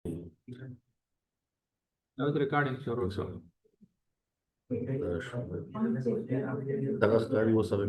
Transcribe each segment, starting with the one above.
That was recording, sure. Tagaskari वो सब है।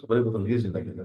खबरें तो तंजीर से लगे था।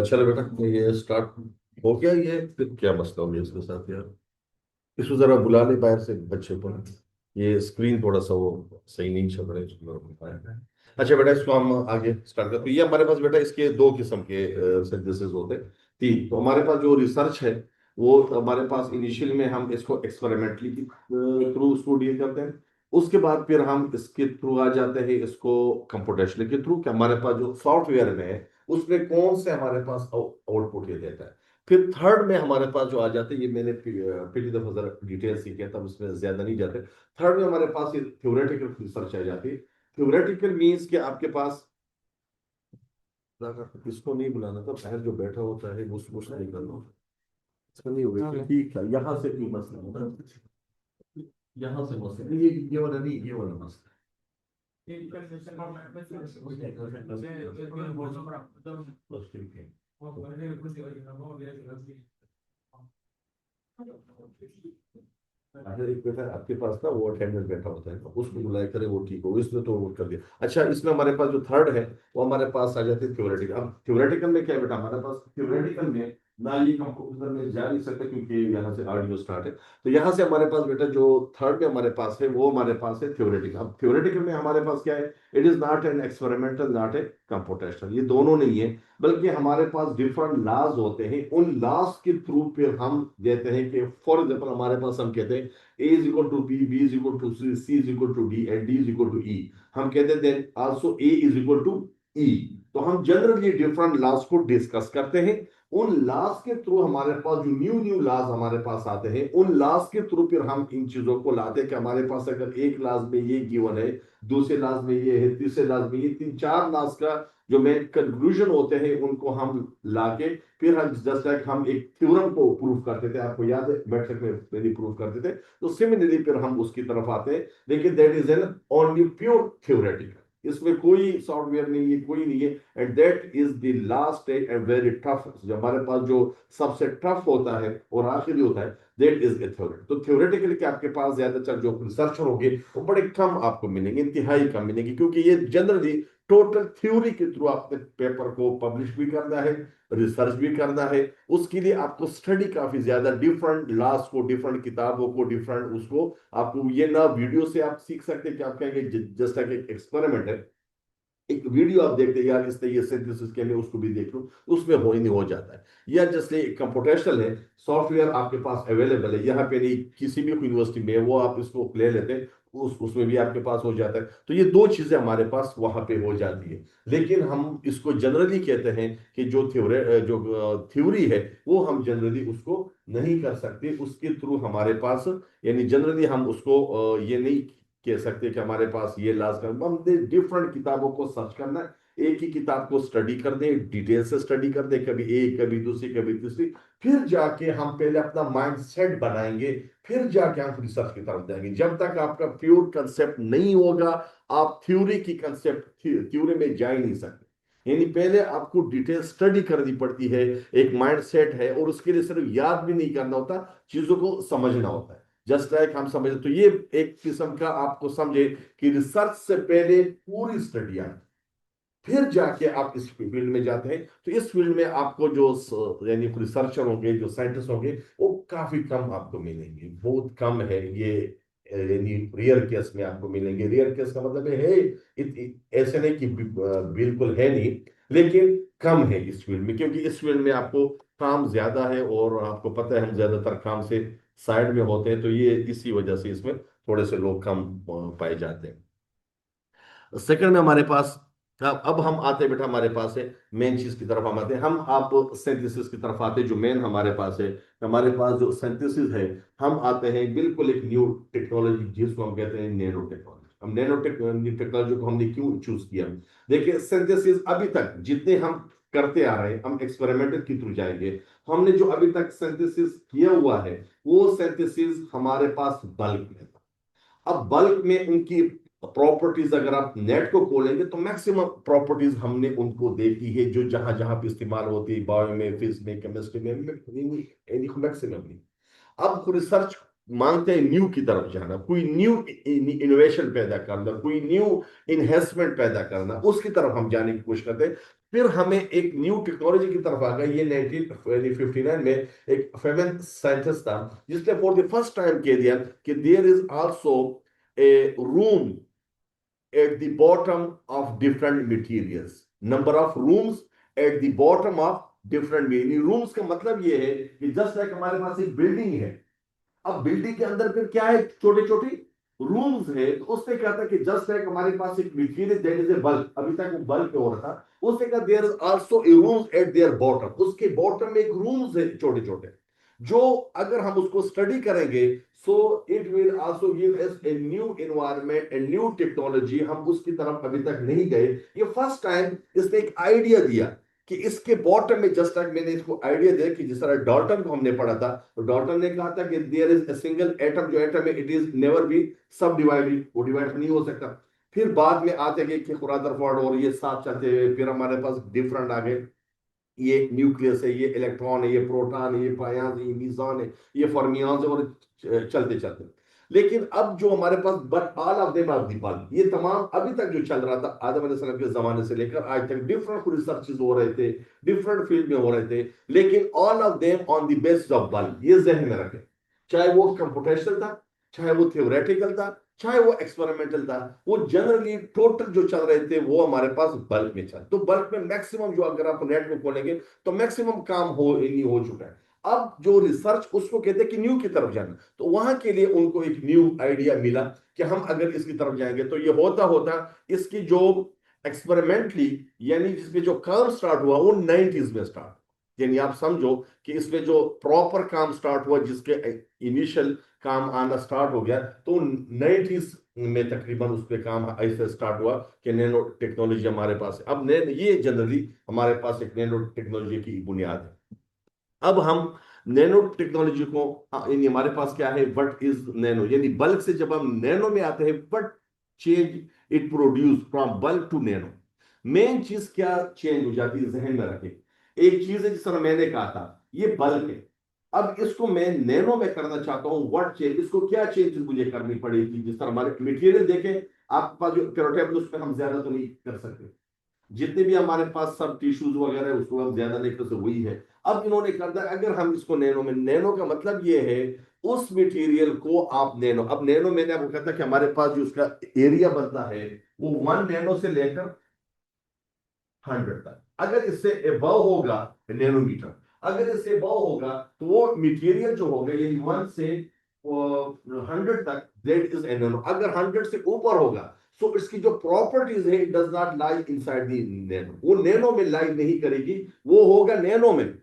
चलो बेटा ये स्टार्ट हो गया। ये फिर क्या मसला हो गया इसके साथ यार। इसको जरा बुला ले बाहर से बच्चे को। ये स्क्रीन थोड़ा सा वो सही नहीं चल रहा है इसको जरा। अच्छा बेटा इसको हम आगे स्टार्ट करते हैं। ये हमारे पास बेटा इसके दो किस्म के सिंथेसिस होते हैं। तीन तो हमारे पास जो रिसर्च है वो हमारे पास इनिशियल में हम इसको एक्सपेरिमेंटली थ्रू इसको डील करते हैं। उसके बाद फिर हम इसके थ्रू आ जाते हैं इसको कंप्यूटेशनल के थ्रू कि हमारे पास जो सॉफ्टवेयर में है उसमें कौन से हमारे पास आउटपुट ये देता है। फिर थर्ड में हमारे पास जो आ जाते हैं ये मैंने पिछली दफा जरा डिटेल सीखे तब उसमें ज्यादा नहीं जाते। थर्ड में हमारे पास ये थ्योरेटिकल रिसर्च आ जाती है। थ्योरेटिकल मीन्स कि आपके पास इसको नहीं बुलाना था बाहर जो बैठा होता है वो नहीं करना होता। इसका नहीं होगा ठीक है यहाँ से कोई मसला होता यहाँ से मसला ये वाला नहीं ये वाला मसला। बस ठीक है। अच्छा एक बेटा आपके पास ना वो अटेंडेंट बैठा होता है ना उसको बुलाया करे वो ठीक हो इसने तो वो कर दिया। अच्छा इसमें हमारे पास जो थर्ड है वो हमारे पास आ जाती है थ्योरेटिकल। अब थ्योरेटिकल में क्या है बेटा हमारे पास थ्योरेटिकल में ना ये कंप्यूटर में जा नहीं सकते क्योंकि यहाँ से ऑडियो स्टार्ट है। तो यहाँ से हमारे पास बेटा जो थर्ड में हमारे पास है वो हमारे पास है थ्योरेटिकल। अब थ्योरेटिकल में हमारे पास क्या है it is not an experimental not a computational ये दोनों नहीं है। बल्कि हमारे पास डिफरेंट लॉज होते हैं उन लॉज के थ्रू फिर हम देते हैं कि फॉर एग्जाम्पल हमारे पास हम कहते हैं A is equal to B, B is equal to C, C is equal to D and D is equal to E। हम कहते हैं then also A is equal to E। तो हम जनरली डिफरेंट लॉज को discuss करते हैं। उन laws के थ्रू हमारे पास जो न्यू न्यू लॉज हमारे पास आते हैं उन लॉज के थ्रू फिर हम इन चीजों को लाते हैं कि हमारे पास अगर एक लॉज में ये गिवन है दूसरे लॉज में ये है तीसरे लॉज में ये तीन चार लॉज का जो मेन कंक्लूजन होते हैं उनको हम लाके फिर हम जस्ट लाइक हम एक थ्योरम को प्रूव करते थे। आपको याद है मैट्रिक में यदि प्रूव करते थे तो सिमिलरली फिर हम उसकी तरफ आते हैं। लेकिन that is an only pure theoretical इसमें कोई सॉफ्टवेयर नहीं है कोई नहीं है। And that is the last and very tough जो हमारे पास जो सबसे टफ होता है और आखिरी होता है दैट इज ए थ्योरेटिकल। तो थ्योरेटिकली कि आपके पास ज्यादातर जो रिसर्चर होंगे वो बड़े कम आपको मिलेंगे इंतहाई कम मिलेंगे क्योंकि ये जनरली टोटल थ्योरी के थ्रू आपने पेपर को पब्लिश भी करना है रिसर्च भी करना है। उसके लिए आपको स्टडी काफी ज्यादा डिफरेंट लॉज को डिफरेंट किताबों को डिफरेंट उसको आपको ये ना वीडियो से आप सीख सकते हैं कि आप कहेंगे जस्ट एक एक्सपेरिमेंट है एक वीडियो आप देखते हैं यार इसने ये सिंथेसिस के लिए उसको भी देख लो उसमें हो ही नहीं हो जाता है। या जैसे कंप्यूटेशनल है सॉफ्टवेयर आपके पास अवेलेबल है यहाँ पे नहीं किसी भी यूनिवर्सिटी में वो आप इसको ले लेते हैं उसमें भी आपके पास हो जाता है। तो ये दो चीजें हमारे पास वहां पे हो जाती है। लेकिन हम इसको जनरली कहते हैं कि जो थ्योरी है वो हम जनरली उसको नहीं कर सकते उसके थ्रू हमारे पास यानी जनरली हम उसको ये नहीं कह सकते कि हमारे पास ये लाज कर हम डिफरेंट किताबों को सर्च करना है। एक ही किताब को स्टडी कर दें डिटेल से स्टडी कर दें कभी एक कभी दूसरी कभी तीसरी फिर जाके हम पहले अपना माइंड सेट बनाएंगे फिर जाके हम रिसर्च की तरफ जाएंगे। जब तक आपका प्योर कंसेप्ट नहीं होगा आप थ्योरी की कंसेप्ट थ्योरी में जा ही नहीं सकते। यानी पहले आपको डिटेल स्टडी करनी पड़ती है एक माइंड सेट है और उसके लिए सिर्फ याद भी नहीं करना होता चीजों को समझना होता है। जस्ट लाइक हम समझे तो ये एक किस्म का आपको समझे कि रिसर्च से पहले पूरी स्टडी आए फिर जाके आप इस फील्ड में जाते हैं। तो इस फील्ड में आपको जो यानी रिसर्चर होंगे जो साइंटिस्ट होंगे वो काफी कम आपको मिलेंगे बहुत कम है ये यानी रेयर केस में आपको मिलेंगे। रेयर केस का मतलब है ऐसे नहीं कि बिल्कुल है नहीं लेकिन कम है इस फील्ड में क्योंकि इस फील्ड में आपको काम ज्यादा है और आपको पता है हम ज्यादातर काम से साइड में होते हैं तो ये इसी वजह से इसमें थोड़े से लोग कम पाए जाते हैं। सेकंड में हमारे पास अब हम आते हैं बेटा हमारे पास है मेन चीज की तरफ हम आते हैं। हम आप सिंथेसिस की तरफ आते हैं जो मेन हमारे पास है। हमारे पास जो सिंथेसिस है हम आते हैं बिल्कुल एक न्यू टेक्नोलॉजी जिसको हम कहते हैं नैनो टेक्नोलॉजी। हम नैनो टेक्नोलॉजी को हमने क्यों चूज किया? देखिए सिंथेसिस अभी तक जितने हम करते आ रहे हैं, हम एक्सपेरिमेंटल के थ्रू जाएंगे, हमने जो अभी तक सिंथेसिस किया हुआ है वो सिंथेसिस हमारे पास बल्क में था। अब बल्क में उनकी प्रॉपर्टीज अगर आप नेट को खोलेंगे तो मैक्सिमम प्रॉपर्टीज हमने उनको देखी है जो जहां जहां पे इस्तेमाल होती है, बायो में, फिजिक्स में, केमिस्ट्री में, मैक्सिमम। अब रिसर्च मांगते हैं न्यू की तरफ जाना, कोई न्यू इनोवेशन पैदा करना, कोई न्यू इन्हेंसमेंट पैदा करना, उसकी तरफ हम जाने की कोशिश करते हैं। फिर हमें एक न्यू टेक्नोलॉजी की तरफ आ गए। ये 1959 में एक फेमन साइंटिस्ट था जिसने फॉर द फर्स्ट टाइम कह दिया कि there is also a room at the bottom of different materials, number of rooms at the bottom of different rooms का मतलब ये है कि जस्ट लाइक हमारे पास एक बिल्डिंग है, अब बिल्डिंग के अंदर फिर क्या है, छोटे छोटे रूम्स है, तो उसने कहा था कि जस्ट लाइक हमारे पास एक material that is a bulk, अभी तक वो बल्क हो रहा था, उसने कहा there is also a rooms at their bottom, उसके बॉटम में एक रूम्स है छोटे छोटे, जो अगर हम उसको स्टडी करेंगे so it will also give us a new environment, a new technology. हम उसकी तरफ अभी तक नहीं गए, ये फर्स्ट टाइम इसने एक आइडिया दिया कि इसके बॉटम में, जस्ट लाइक मैंने इसको आइडिया दिया कि जिस तरह डॉल्टन को हमने पढ़ा था, तो डॉल्टन ने कहा था कि there is a single atom, जो एटम है it is never be subdivided, वो डिवाइड नहीं हो सकता। फिर बाद में आते गए कि रदरफोर्ड और ये साथ चलते हुए फिर हमारे पास डिफरेंट आ गए, ये न्यूक्लियस है, ये इलेक्ट्रॉन है, ये प्रोटॉन है, ये पायांस है, ये मीज़ान है, ये फर्मियान्स है, और चलते चलते। लेकिन अब जो हमारे पास but all of them are the bulk, ये तमाम अभी तक जो चल रहा था आदम अलैहिस्सलाम के जमाने से लेकर आज तक डिफरेंट रिसर्चेस हो रहे थे, डिफरेंट फील्ड में हो रहे थे, लेकिन all of them on the basis of bulk, ये जहन में रखें। चाहे वो कंप्यूटेशनल था, चाहे वो थियोरेटिकल था, चाहे वो एक्सपेरिमेंटल था, वो जनरली टोटल जो चल रहे थे वो हमारे पास बल्क में चल, तो बल्क में मैक्सिमम जो अगर आप नेट में खोलेंगे तो मैक्सिमम काम हो चुका है। अब जो रिसर्च उसको कहते हैं कि न्यू की तरफ जाना, तो वहां के लिए उनको एक न्यू आइडिया मिला कि हम अगर इसकी तरफ जाएंगे तो ये होता होता इसकी जो एक्सपेरिमेंटली, यानी जिसमें जो काम स्टार्ट हुआ वो 90s में स्टार्ट, यानी आप समझो कि इसमें जो प्रॉपर काम स्टार्ट हुआ, जिसके इनिशियल काम आना स्टार्ट हो गया, तो 90s में तकरीबन उस पर काम ऐसे स्टार्ट हुआ कि नैनो टेक्नोलॉजी हमारे पास है। अब ये जनरली हमारे पास एक नैनो टेक्नोलॉजी की बुनियाद है। अब हम नैनो टेक्नोलॉजी को, यानी हमारे पास क्या है, व्हाट इज नैनो, यानी बल्क से जब हम नैनो में आते हैं, what change it produce from bulk to nano, main चीज क्या चेंज हो जाती है, जहन में रखें। एक चीज है जिस तरह मैंने कहा था ये बल्क है, अब इसको मैं नैनो में करना चाहता हूं, व्हाट चेंज, इसको क्या चेंज मुझे करनी पड़ेगी। जिस तरह हमारे मटेरियल देखें, आपके पास जो पेरोटेबल उस पर हम ज्यादा तो नहीं कर सकते, जितने भी हमारे पास सब टिश्यूज वगैरह है उसको हम ज्यादा नहीं कर सकते, वही है। अब इन्होंने कर दिया अगर हम इसको नैनो में, नैनो का मतलब ये है उस मटेरियल को आप नैनो, अब नैनो मैंने आपको कहा था कि हमारे पास जो उसका एरिया बनता है वो 1 नैनो से लेकर 100 तक, अगर इससे एबव होगा नैनोमीटर, अगर इससे एबव होगा तो वो मटेरियल जो होगा ये 1 से 100 तक, दैट इज नैनो। अगर 100 से ऊपर होगा तो इसकी जो प्रॉपर्टीज है it does not lie inside the nano, वो नैनो में लाई नहीं करेगी, वो होगा नैनो में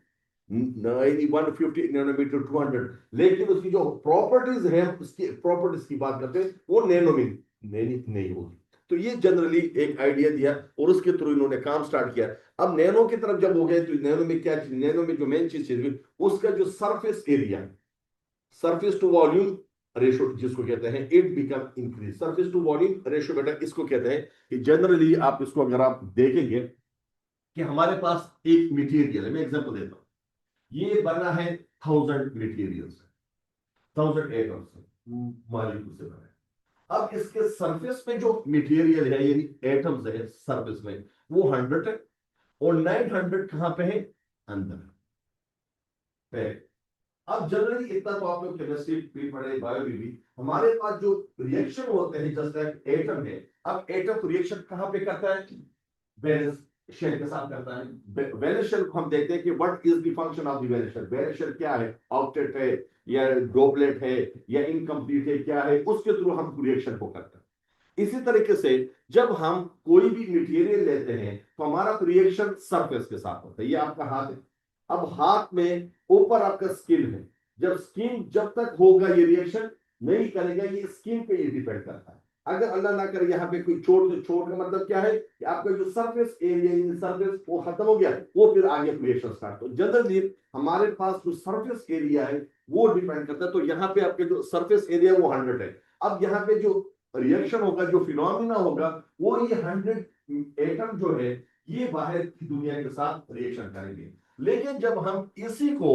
150 नैनोमीटर 200, लेकिन उसकी जो प्रॉपर्टीज है, उसकी प्रॉपर्टीज की बात करते हैं, वो नैनो में नहीं होगी। तो ये जनरली एक आइडिया दिया और उसके थ्रू इन्होंने काम स्टार्ट किया। अब नैनो की तरफ जब हो गए तो नैनो में क्या, नैनो में जो मेन चीज है उसका जो surface area, surface to volume ratio जिसको कहते हैं, it become increase, surface to volume ratio बेटा इसको कहते हैं कि जनरली आप इसको अगर आप देखेंगे कि हमारे पास एक मटेरियल है, मैं एग्जांपल देता हूं, ये बना है 1000 मटेरियल से, 1000 एटम से, मॉलिक्यूल से बना है। अब इसके सरफेस में जो मटेरियल है यानी एटम्स है सरफेस में वो 100 है, और 900 कहां पे है, अंदर है। अब जनरली इतना तो आप लोग केमिस्ट्री भी पढ़े, बायो भी, हमारे पास जो रिएक्शन होते हैं जैसे एटम है, अब एटम रिएक्शन कहां पे करता है, वैलेंस शेल के साथ करता है। वैलेंस शेल को हम देखते हैं कि what is the function of the valence shell, valence shell क्या है, ऑक्टेट है या डोपलेट है या इनकम्प्लीट है, क्या है, उसके थ्रू हम रिएक्शन को करते हैं। इसी तरीके से जब हम कोई भी मटेरियल लेते हैं तो हमारा रिएक्शन सरफेस के साथ होता है, ये आपका हाथ है, अब हाथ में ऊपर आपका स्किन है, जब स्किन जब तक होगा ये रिएक्शन नहीं करेगा, ये स्किन पे ये डिपेंड करता है। अगर अल्लाह ना करे यहाँ पे कोई चोट, तो चोट का मतलब क्या है कि आपका जो सरफेस एरिया सरफेस वो खत्म हो गया, वो फिर आगे क्रिएशन स्टार्ट। तो जनरली हमारे पास जो सरफेस एरिया है वो डिपेंड करता है। तो यहाँ पे आपके जो सरफेस एरिया वो 100 है। अब यहाँ पे जो रिएक्शन होगा, जो फिनोमिना होगा, वो ये 100 एटम जो है ये बाहर की दुनिया के साथ रिएक्शन करेंगे। लेकिन जब हम इसी को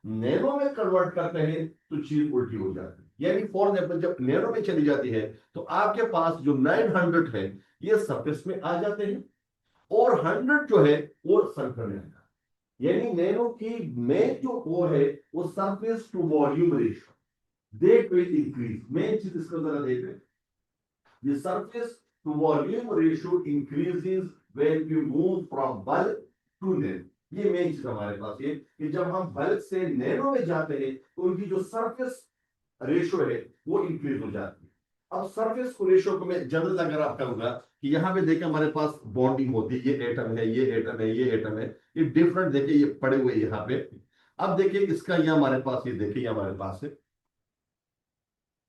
नैनो में कन्वर्ट करते हैं तो चीज उल्टी हो जाती है। यानी फॉर एग्जाम्पल जब नैनो में चली जाती है तो आपके पास जो 900 है ये सरफेस में आ जाते हैं, और 100 जो है वो सल्फर में आता है। यानी नैनो की मेन जो वो है वो surface to volume ratio that will increase. Main चीज इसको जरा देख रहे हैं, the surface to volume ratio increases when we move from bulk to nano। ये मेन चीज हमारे पास ये कि जब हम बल्क से नैनो में जाते हैं तो उनकी जो सरफेस रेशियो है वो इंक्रीज हो जाती है। अब सरफेस को रेशियो को मैं जनरल अगर आप करूंगा कि यहाँ पे देखिए हमारे पास बॉन्डिंग होती है, ये एटम है, ये एटम है, ये एटम है, ये डिफरेंट देखिए ये पड़े हुए यहाँ पे। अब देखिए इसका ये हमारे पास, ये देखिए ये हमारे पास है,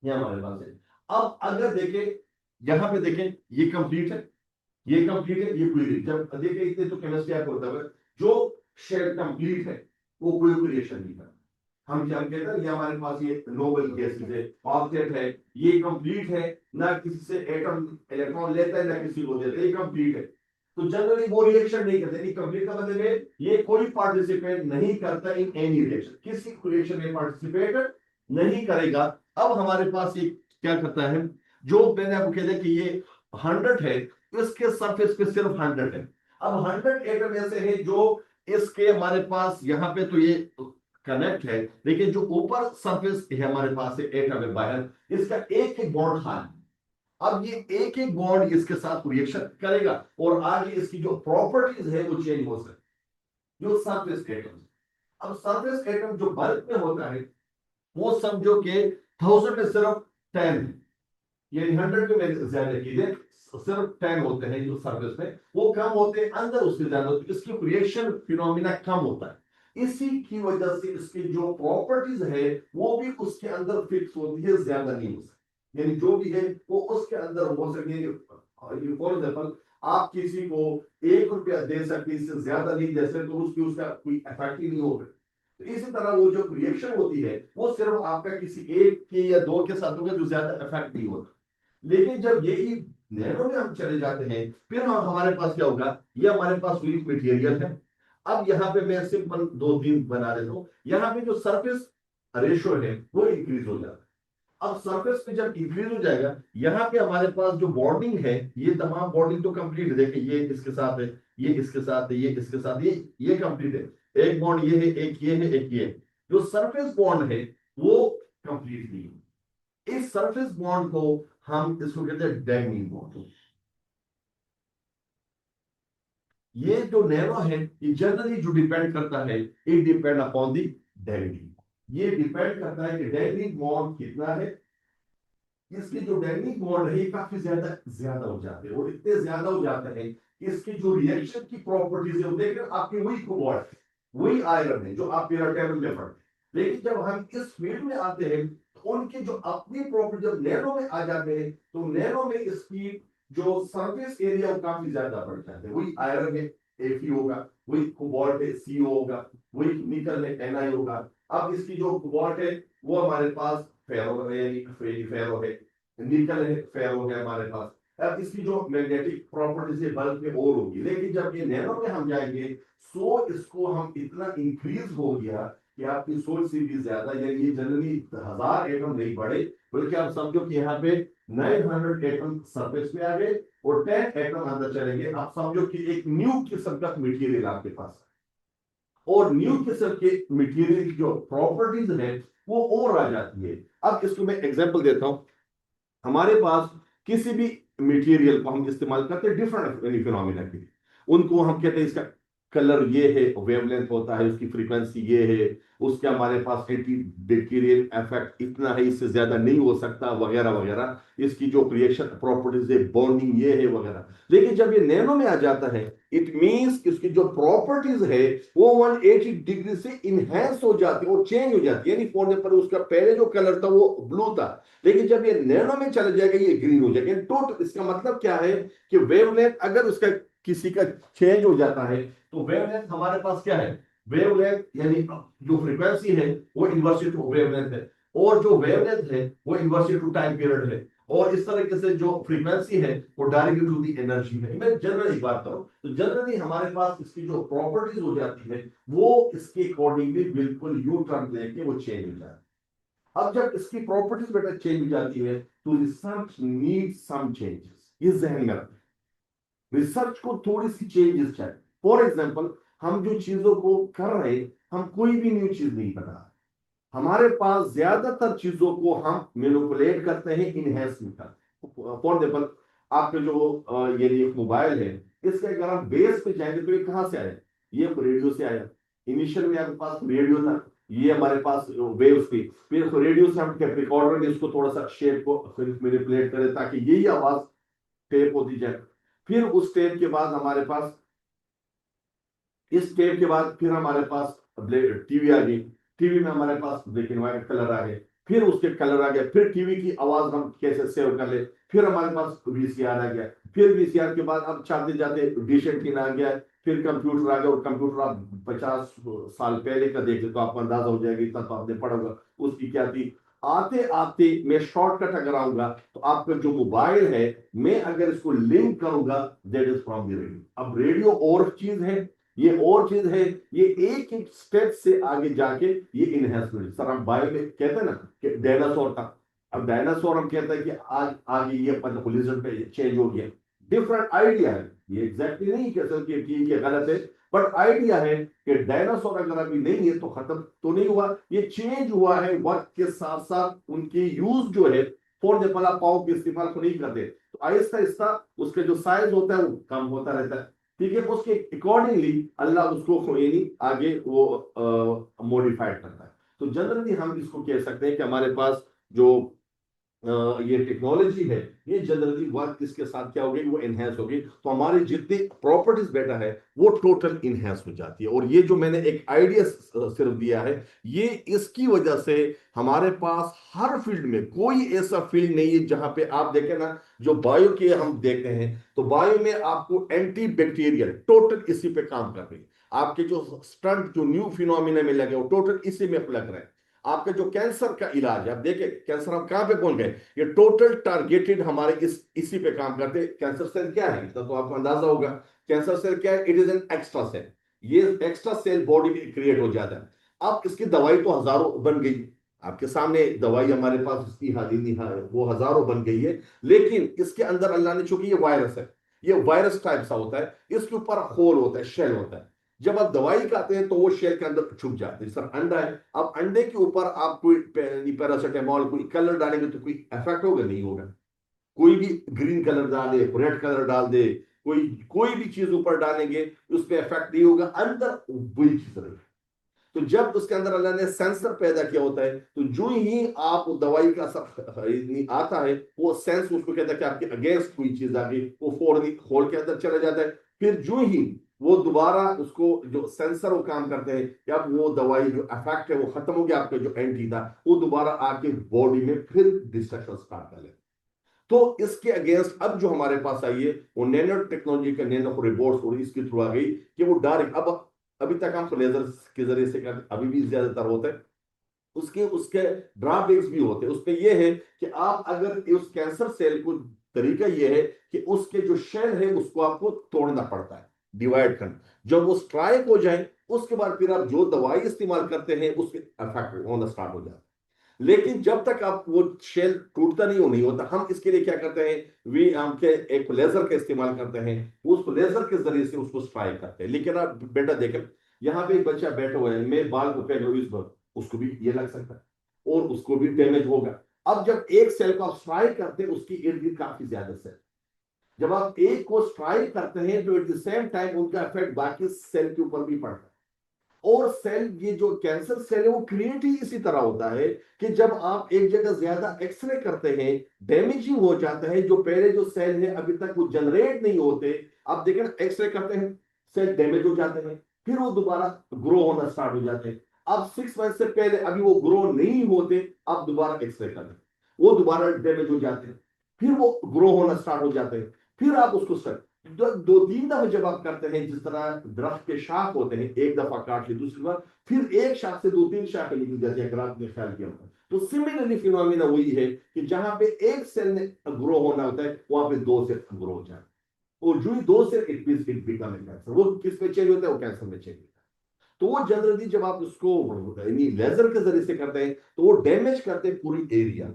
ये हमारे पास है। अब अगर देखें यहां पे देखें ये कंप्लीट है, ये कंप्लीट है, ये पूरी। जब देखें इतने तो केमिस्ट्री आप होता है जो शेल कंप्लीट है वो कोई क्रिएशन नहीं करता। हम क्या कहते हैं, ये हमारे पास ये नोबल गैसेस है, ऑब्जेक्ट है, ये कंप्लीट है, ना किसी से एटम इलेक्ट्रॉन लेता है ना किसी को देता है, ये कंप्लीट है। तो जनरली वो रिएक्शन नहीं करते। नहीं, कंप्लीट का मतलब है ये कोई पार्टिसिपेट नहीं करता इन एनी रिएक्शन, किसी रिएक्शन में पार्टिसिपेट नहीं करेगा। अब हमारे पास ये क्या करता है, जो मैंने आपको कह दिया कि ये 100 है, इसके सरफेस पे सिर्फ 100 है। अब 100 एटम ऐसे हैं जो इसके हमारे पास यहाँ पे तो ये कनेक्ट है, लेकिन जो ऊपर सरफेस है हमारे पास है एटम है बाहर, इसका एक एक बॉन्ड खाली। अब ये एक एक बॉन्ड इसके साथ रिएक्शन करेगा और आगे इसकी जो प्रॉपर्टीज है वो चेंज हो सकती, जो सरफेस एटम। अब सरफेस एटम जो बल्क में होता है वो समझो कि 1000 में सिर्फ 10 है, यानी 100 में ज्यादा कीजिए, सिर्फ 10 होते हैं जो सरफेस में, वो कम होते हैं अंदर उसके ज्यादा होते हैं, इसकी क्रिएशन फिनोमिना कम होता है। इसी की वजह से इसकी जो प्रॉपर्टीज है वो भी उसके अंदर फिक्स होती है, ज्यादा नहीं हो सकती। यानी जो भी है वो उसके अंदर हो सके। फॉर एग्जाम्पल आप किसी को 1 रुपया दे सकते, इससे ज्यादा नहीं दे सकते, तो उसका कोई इफेक्ट ही नहीं होगा। तो इसी तरह वो जो रिएक्शन होती है वो सिर्फ आपका किसी एक के या दो के साथ होगा, जो ज्यादा इफेक्ट नहीं होता। लेकिन जब यही नैनो में हम चले जाते हैं फिर हमारे पास क्या होगा, ये हमारे पास वीक मटेरियल है। अब यहाँ पे मैं सिंपल 2-3 बना देता हूँ। यहाँ पे जो सरफेस रेशियो है वो इंक्रीज हो जाता है। अब सरफेस पे जब इंक्रीज हो जाएगा, यहाँ पे हमारे पास जो बॉन्डिंग है ये तमाम बॉन्डिंग तो कंप्लीट है। देखिए ये इसके साथ है, ये इसके साथ है, ये इसके साथ, ये कंप्लीट है। एक बॉन्ड ये है, एक ये है, एक ये है। जो सरफेस बॉन्ड है वो कंप्लीट नहीं है। इस सरफेस बॉन्ड को हम इसको कहते हैं डैंगलिंग बॉन्ड। ये जो नैनो है ये जनरली जो डिपेंड करता है, it depend upon the dangling. ये डिपेंड करता है कि डैंगलिंग बॉन्ड कितना है। इसके जो डैंगलिंग बॉन्ड है ये काफी ज्यादा हो जाते हैं, और इतने ज्यादा हो जाते हैं कि इसकी जो रिएक्शन की प्रॉपर्टीज है, देखिए आपके वही कोबाल्ट है, वही आयरन है जो आप पेरियोडिक में पढ़ते हैं। लेकिन जब हम इस फील्ड में आते हैं तो उनकी जो अपनी प्रॉपर्टी जब नैनो में आ जाते हैं तो नैनो में इसकी जो सरफेस एरिया काफी ज्यादा बढ़ जाते हैं। वही आयरन है Fe होगा, वही कोबाल्ट है CO होगा, वही निकल है Na होगा। अब इसकी जो कोबाल्ट है वो हमारे पास फेरो है, फेरो है, निकल है, फेरो है हमारे पास। अब इसकी जो मैग्नेटिक प्रॉपर्टीज है बल्क में और होगी। लेकिन जब ये नैनो में हम जाएंगे सो इसको हम इतना इंक्रीज हो गया कि आपकी सोच से भी ज्यादा, यानी ये जनरली 1000 एटम नहीं बढ़े, बल्कि आप समझो कि यहाँ पे 900 एटम सरफेस में आ गए और 10 एटम अंदर चलेंगे। आप समझो कि एक न्यू किस्म का मटेरियल आपके पास, और न्यू किस्म के मटेरियल की जो प्रॉपर्टीज है वो और आ जाती है। अब इसको मैं एग्जांपल देता हूं। हमारे पास किसी भी मटेरियल को हम इस्तेमाल करते हैं डिफरेंट फिनोमिना के लिए, उनको हम कहते हैं इसका कलर ये है, वेवलेंथ होता है, उसकी फ्रीक्वेंसी ये है, उसके हमारे पास एंटी बैक्टीरियल इफेक्ट इतना है, इससे ज्यादा नहीं हो सकता, वगैरह वगैरह, इसकी जो क्रिएशन प्रॉपर्टीज है, बॉन्डिंग ये है वगैरह। लेकिन जब ये नैनो में आ जाता है, इट मींस इसकी जो प्रॉपर्टीज है वो 180 डिग्री से इनहेंस हो जाती है और चेंज हो जाती है। यानी फोन पर उसका पहले जो कलर था वो ब्लू था, लेकिन जब ये नैनो में चला जाएगा ये ग्रीन हो जाएगा। टोटल इसका मतलब क्या है कि वेवलेंथ अगर उसका किसी का चेंज हो जाता है तो वेवलेंथ हमारे पास क्या है, वेवलेंथ यानी जो फ्रीक्वेंसी है वो इनवर्स टू वेवलेंथ है, और जो वेवलेंथ है वो इनवर्स टू टाइम पीरियड है, और इस तरीके से जो फ्रीक्वेंसी है वो डायरेक्टली टू दी एनर्जी है। मैं जनरली बात करूं तो जनरली हमारे पास इसकी जो प्रॉपर्टीज हो जाती है वो इसके अकॉर्डिंगली बिल्कुल यू टर्न लेके वो चेंज हो जाती है। अब जब इसकी प्रॉपर्टीज बेटा चेंज हो जाती है तो रिसर्च नीड सम चेंजेस, ये जहन में रखें। रिसर्च को थोड़ी सी चेंजेस चाहिए। फॉर एग्जाम्पल, हम जो चीजों को कर रहे हैं, हम कोई भी न्यू चीज नहीं बना रहे, हमारे पास ज्यादातर चीजों को हम मैनिपुलेट करते हैं, इनहेंसमेंट करते हैं। फॉर एग्जाम्पल, आपके जो ये एक मोबाइल है, इसके अगर हम बेस पे जाएंगे तो ये कहां से आया, ये रेडियो से आया। इनिशियल में आपके पास रेडियो था, ये हमारे पास वेव्स थी, फिर रेडियो से हम टेप रिकॉर्डर में इसको थोड़ा सा शेप को मैनिपुलेट करें ताकि यही आवाज टेप होती जाए। फिर उस टेप के बाद हमारे पास, इस टेप के बाद फिर हमारे पास टीवी आ गई, टीवी में हमारे पास ब्लैक एंड व्हाइट कलर आ गए, फिर उसके कलर आ गया, फिर टीवी की आवाज हम कैसे सेव कर ले, फिर हमारे पास वीसीआर आ गया, फिर वीसीआर के बाद अब चाहते जाते डिश एंटीना आ गया, फिर कंप्यूटर आ गया, और कंप्यूटर आप 50 साल पहले का देख ले तो आपको अंदाजा हो जाएगा, इतना तो आपने पढ़ा होगा उसकी क्या थी। आते आते मैं शॉर्टकट अगर आऊंगा तो आपका जो मोबाइल है, मैं अगर इसको लिंक करूंगा, that is from the radio. अब रेडियो और चीज है, ये और चीज है, ये एक एक स्टेप से आगे जाके ये इनहेंसमेंट, सर हम बायो में कहते हैं ना कि डायनासोर था, अब डायनासोर हम कहते हैं कि आज आगे ये मतलब लिजर्ड पे चेंज हो गया, डिफरेंट आइडिया है, ये एग्जैक्टली नहीं कह सकते कि ये गलत है, बट आइडिया है कि डायनासोर अगर अभी नहीं है तो खत्म तो नहीं हुआ, ये चेंज हुआ है वक्त के साथ साथ। उनकी यूज जो है, फॉर एग्जाम्पल आप पाओ के इस्तेमाल को नहीं करते तो आहिस्ता आहिस्ता उसके जो साइज होता है वो कम होता रहता है, ठीक है, उसके अकॉर्डिंगली अल्लाह उसको यानी आगे वो मॉडिफाइड करता है। तो जनरली हम इसको कह सकते हैं कि हमारे पास जो ये टेक्नोलॉजी है, ये जनरली वर्क इसके साथ क्या होगी, वो एनहेंस होगी, तो हमारी जितनी प्रॉपर्टीज बेटा है वो टोटल इनहेंस हो जाती है। और ये जो मैंने एक आइडिया सिर्फ दिया है, ये इसकी वजह से हमारे पास हर फील्ड में कोई ऐसा फील्ड नहीं है जहां पे आप देखें ना, जो बायो के हम देखते हैं तो बायो में आपको एंटी बैक्टीरियल टोटल इसी पे काम कर रही है। आपके जो स्टंट जो न्यू फिनोमिना में लगे वो टोटल इसी में लग रहे हैं। आपका जो कैंसर का इलाज है, आप देखें कैंसर हम कहां पे पहुंच गए, ये टोटल टारगेटेड हमारे इसी पे काम करते हैं। कैंसर सेल क्या है तो आपको अंदाजा होगा, कैंसर सेल क्या है, it is an extra cell, ये एक्स्ट्रा सेल बॉडी में क्रिएट हो जाता है। अब इसकी दवाई तो हजारों बन गई, आपके सामने दवाई हमारे पास इसकी वो हजारों बन गई है, लेकिन इसके अंदर अल्लाह ने, चूंकि ये वायरस है, ये वायरस टाइप सा होता है, इसके ऊपर होल होता है, शेल होता है, जब आप दवाई खाते हैं तो वो शेल के अंदर छुप जाते हैं। सर अंडा है, अब अंडे के ऊपर आप कोई पैरासिटामोल कोई कलर डालेंगे तो कोई इफेक्ट होगा, नहीं होगा। कोई भी ग्रीन कलर डाले, रेड कलर डाल दे, कोई कोई भी चीज ऊपर डालेंगे उस पर इफेक्ट नहीं होगा, अंदर वही चीज रहेगी। तो जब उसके अंदर अल्लाह ने सेंसर पैदा किया होता है, तो जो ही आप दवाई का असर आता है, वो सेंस उसको कहता है कि आपके अगेंस्ट कोई चीज आ गई, वो फौरन होल के अंदर चला जाता है। फिर जो ही वो दोबारा उसको जो सेंसर वो काम करते हैं कि अब वो दवाई जो इफेक्ट है वो खत्म हो गया, आपका जो एंटी था वो दोबारा आपके बॉडी में फिर डिस्ट्रक्शन स्टार्ट कर ले। तो इसके अगेंस्ट अब जो हमारे पास आई है वो नैनो टेक्नोलॉजी का नैनो रिपोर्ट्स और इसके थ्रू आ गई कि वो डायरेक्ट, अब अभी तक हम लेजर के जरिए से करते, अभी भी ज्यादातर होता है, उसके उसके ड्रॉबैक्स भी होते हैं। उसमें यह है कि आप अगर उस कैंसर सेल को, तरीका यह है कि उसके जो शेल है उसको आपको तोड़ना पड़ता है, डिवाइड करना, जब वो स्ट्राइक हो जाए उसके बाद फिर आप जो दवाई इस्तेमाल करते हैं उसके इफेक्ट होना स्टार्ट हो जाता है। लेकिन जब तक आप वो शेल टूटता नहीं, हो नहीं होता, हम इसके लिए क्या करते हैं, वी हम के एक लेजर का इस्तेमाल करते हैं, उस लेजर के जरिए से उसको स्ट्राइक करते हैं। लेकिन आप बेटा देखें, यहाँ पे एक बच्चा बैठा हुआ है, मैं बाल को पहले इस बार, उसको भी ये लग सकता है और उसको भी डैमेज होगा। अब जब एक सेल को आप स्ट्राइक करते हैं उसकी इर्द गिर्द काफी ज्यादा सेल, जब आप एक को स्ट्राइक करते हैं तो एट द सेम टाइम उनका इफेक्ट बाकी सेल के ऊपर भी पड़ता है। और सेल, ये जो कैंसर सेल है वो क्रिएट ही इसी तरह होता है कि जब आप एक जगह ज्यादा एक्सरे करते हैं, डैमेजिंग हो जाता है, जो पहले जो सेल है अभी तक वो जनरेट नहीं होते। आप देखें ना, एक्सरे करते हैं, सेल डैमेज हो जाते हैं, फिर वो दोबारा ग्रो होना स्टार्ट हो जाते हैं। अब 6 मंथ से पहले अभी वो ग्रो नहीं होते, अब दोबारा एक्सरे करें, वो दोबारा डैमेज हो जाते हैं, फिर वो ग्रो होना स्टार्ट हो जाते हैं, फिर आप उसको दो तीन दफे जब आप करते हैं, जिस तरह दरख्त के शाख होते हैं, एक दफा काट ली, दूसरी बार फिर एक शाख से दो तीन शाखें निकल जाती है, अगर आपने ख्याल किया होगा। तो सिमिलरली फिनोमिना वही है कि जहां पे एक सेल ने ग्रो होना होता है, वहां पे दो सेल ग्रो हो जाए, और जो ही दो सेल इट बिकम कैंसर। वो किस में चेंज होता है? वो कैंसर में चेंज होता है। तो वो जनरली जब आप उसको यानी लेजर के जरिए से करते हैं तो वो डैमेज करते हैं पूरी एरिया,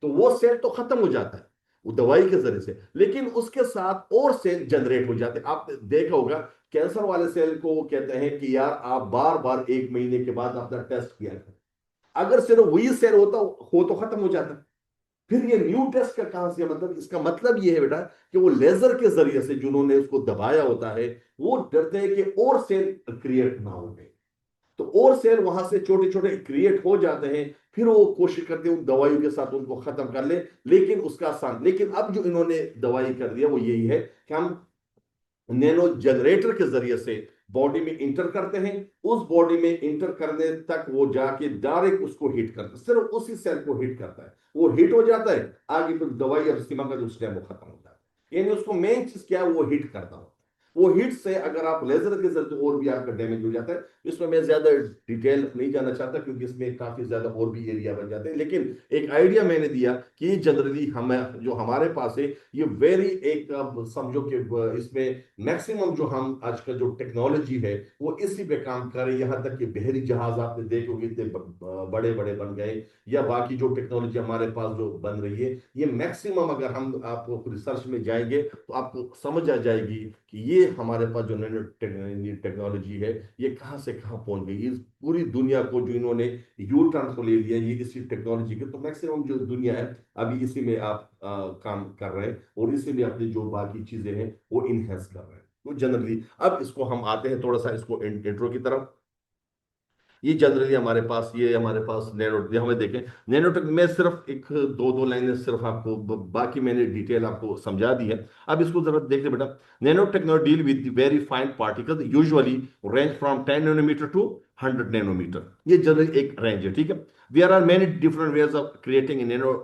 तो वो सेल तो खत्म हो जाता है वो दवाई के जरिए से, लेकिन उसके साथ और सेल जनरेट हो जाते हैं। आपने देखा होगा कैंसर वाले सेल को वो कहते हैं कि यार आप बार बार 1 महीने के बाद अपना टेस्ट किया करें। अगर सिर्फ वही सेल होता हो तो खत्म हो जाता। फिर ये न्यू टेस्ट का कहां से मतलब? इसका मतलब ये है बेटा कि वो लेजर के जरिए से जिन्होंने उसको दबाया होता है, वो डरते हैं कि और सेल क्रिएट ना हो गए, तो और सेल वहां से छोटे छोटे क्रिएट हो जाते हैं, फिर वो कोशिश करते हैं उन दवाइयों के साथ उनको खत्म कर ले, लेकिन उसका आसान। लेकिन अब जो इन्होंने दवाई कर दिया वो यही है कि हम नैनो जनरेटर के जरिए से बॉडी में इंटर करते हैं, उस बॉडी में इंटर करने तक वो जाके डायरेक्ट उसको हिट करता है, सिर्फ उसी सेल को हिट करता है, वो हिट हो जाता है, आगे फिर दवाई अब इस्तेमाल कर उस टाइम वो खत्म होता है। यानी उसको मेन चीज क्या है? वो हिट करता हो। वो हिट से अगर आप लेजर के जरिए और भी आपका डैमेज हो जाता है। इसमें मैं ज्यादा डिटेल नहीं जाना चाहता क्योंकि इसमें काफी ज्यादा और भी एरिया बन जाते हैं, लेकिन एक आइडिया मैंने दिया कि ये जनरली हम जो हमारे पास है ये वेरी एक समझो कि इसमें मैक्सिमम जो हम आज का जो टेक्नोलॉजी है वो इसी पे काम कर रहे हैं। यहाँ तक कि बहरी जहाज आपने देखे होंगे इतने बड़े बड़े बन गए, या बाकी जो टेक्नोलॉजी हमारे पास जो बन रही है, ये मैक्सिमम अगर हम आपको रिसर्च में जाएंगे तो आपको समझ आ जाएगी कि ये हमारे पास जो नैनो टेक्नोलॉजी है ये कहाँ से कहाँ पहुंच गई। इस पूरी दुनिया को जो इन्होंने यू टर्न को ले लिया ये इसी टेक्नोलॉजी के, तो मैक्सिमम जो दुनिया है अभी इसी में आप काम कर रहे हैं, और इसी में अपनी जो बाकी चीजें हैं वो इनहेंस कर रहे हैं। तो जनरली अब इसको हम आते हैं थोड़ा सा इसको इंट्रो की तरफ। ये जनरली हमारे पास नैनो, हमें देखें नैनोटेक में सिर्फ एक दो दो लाइनें सिर्फ आपको बाकी मैंने डिटेल आपको समझा दी है। अब इसको जरा देख ले बेटा। Nano technology deal with very fine particle usually range from 10 nanometer to 100 nanometer. ये जनरली एक रेंज है, ठीक है। There are many different ways of creating nano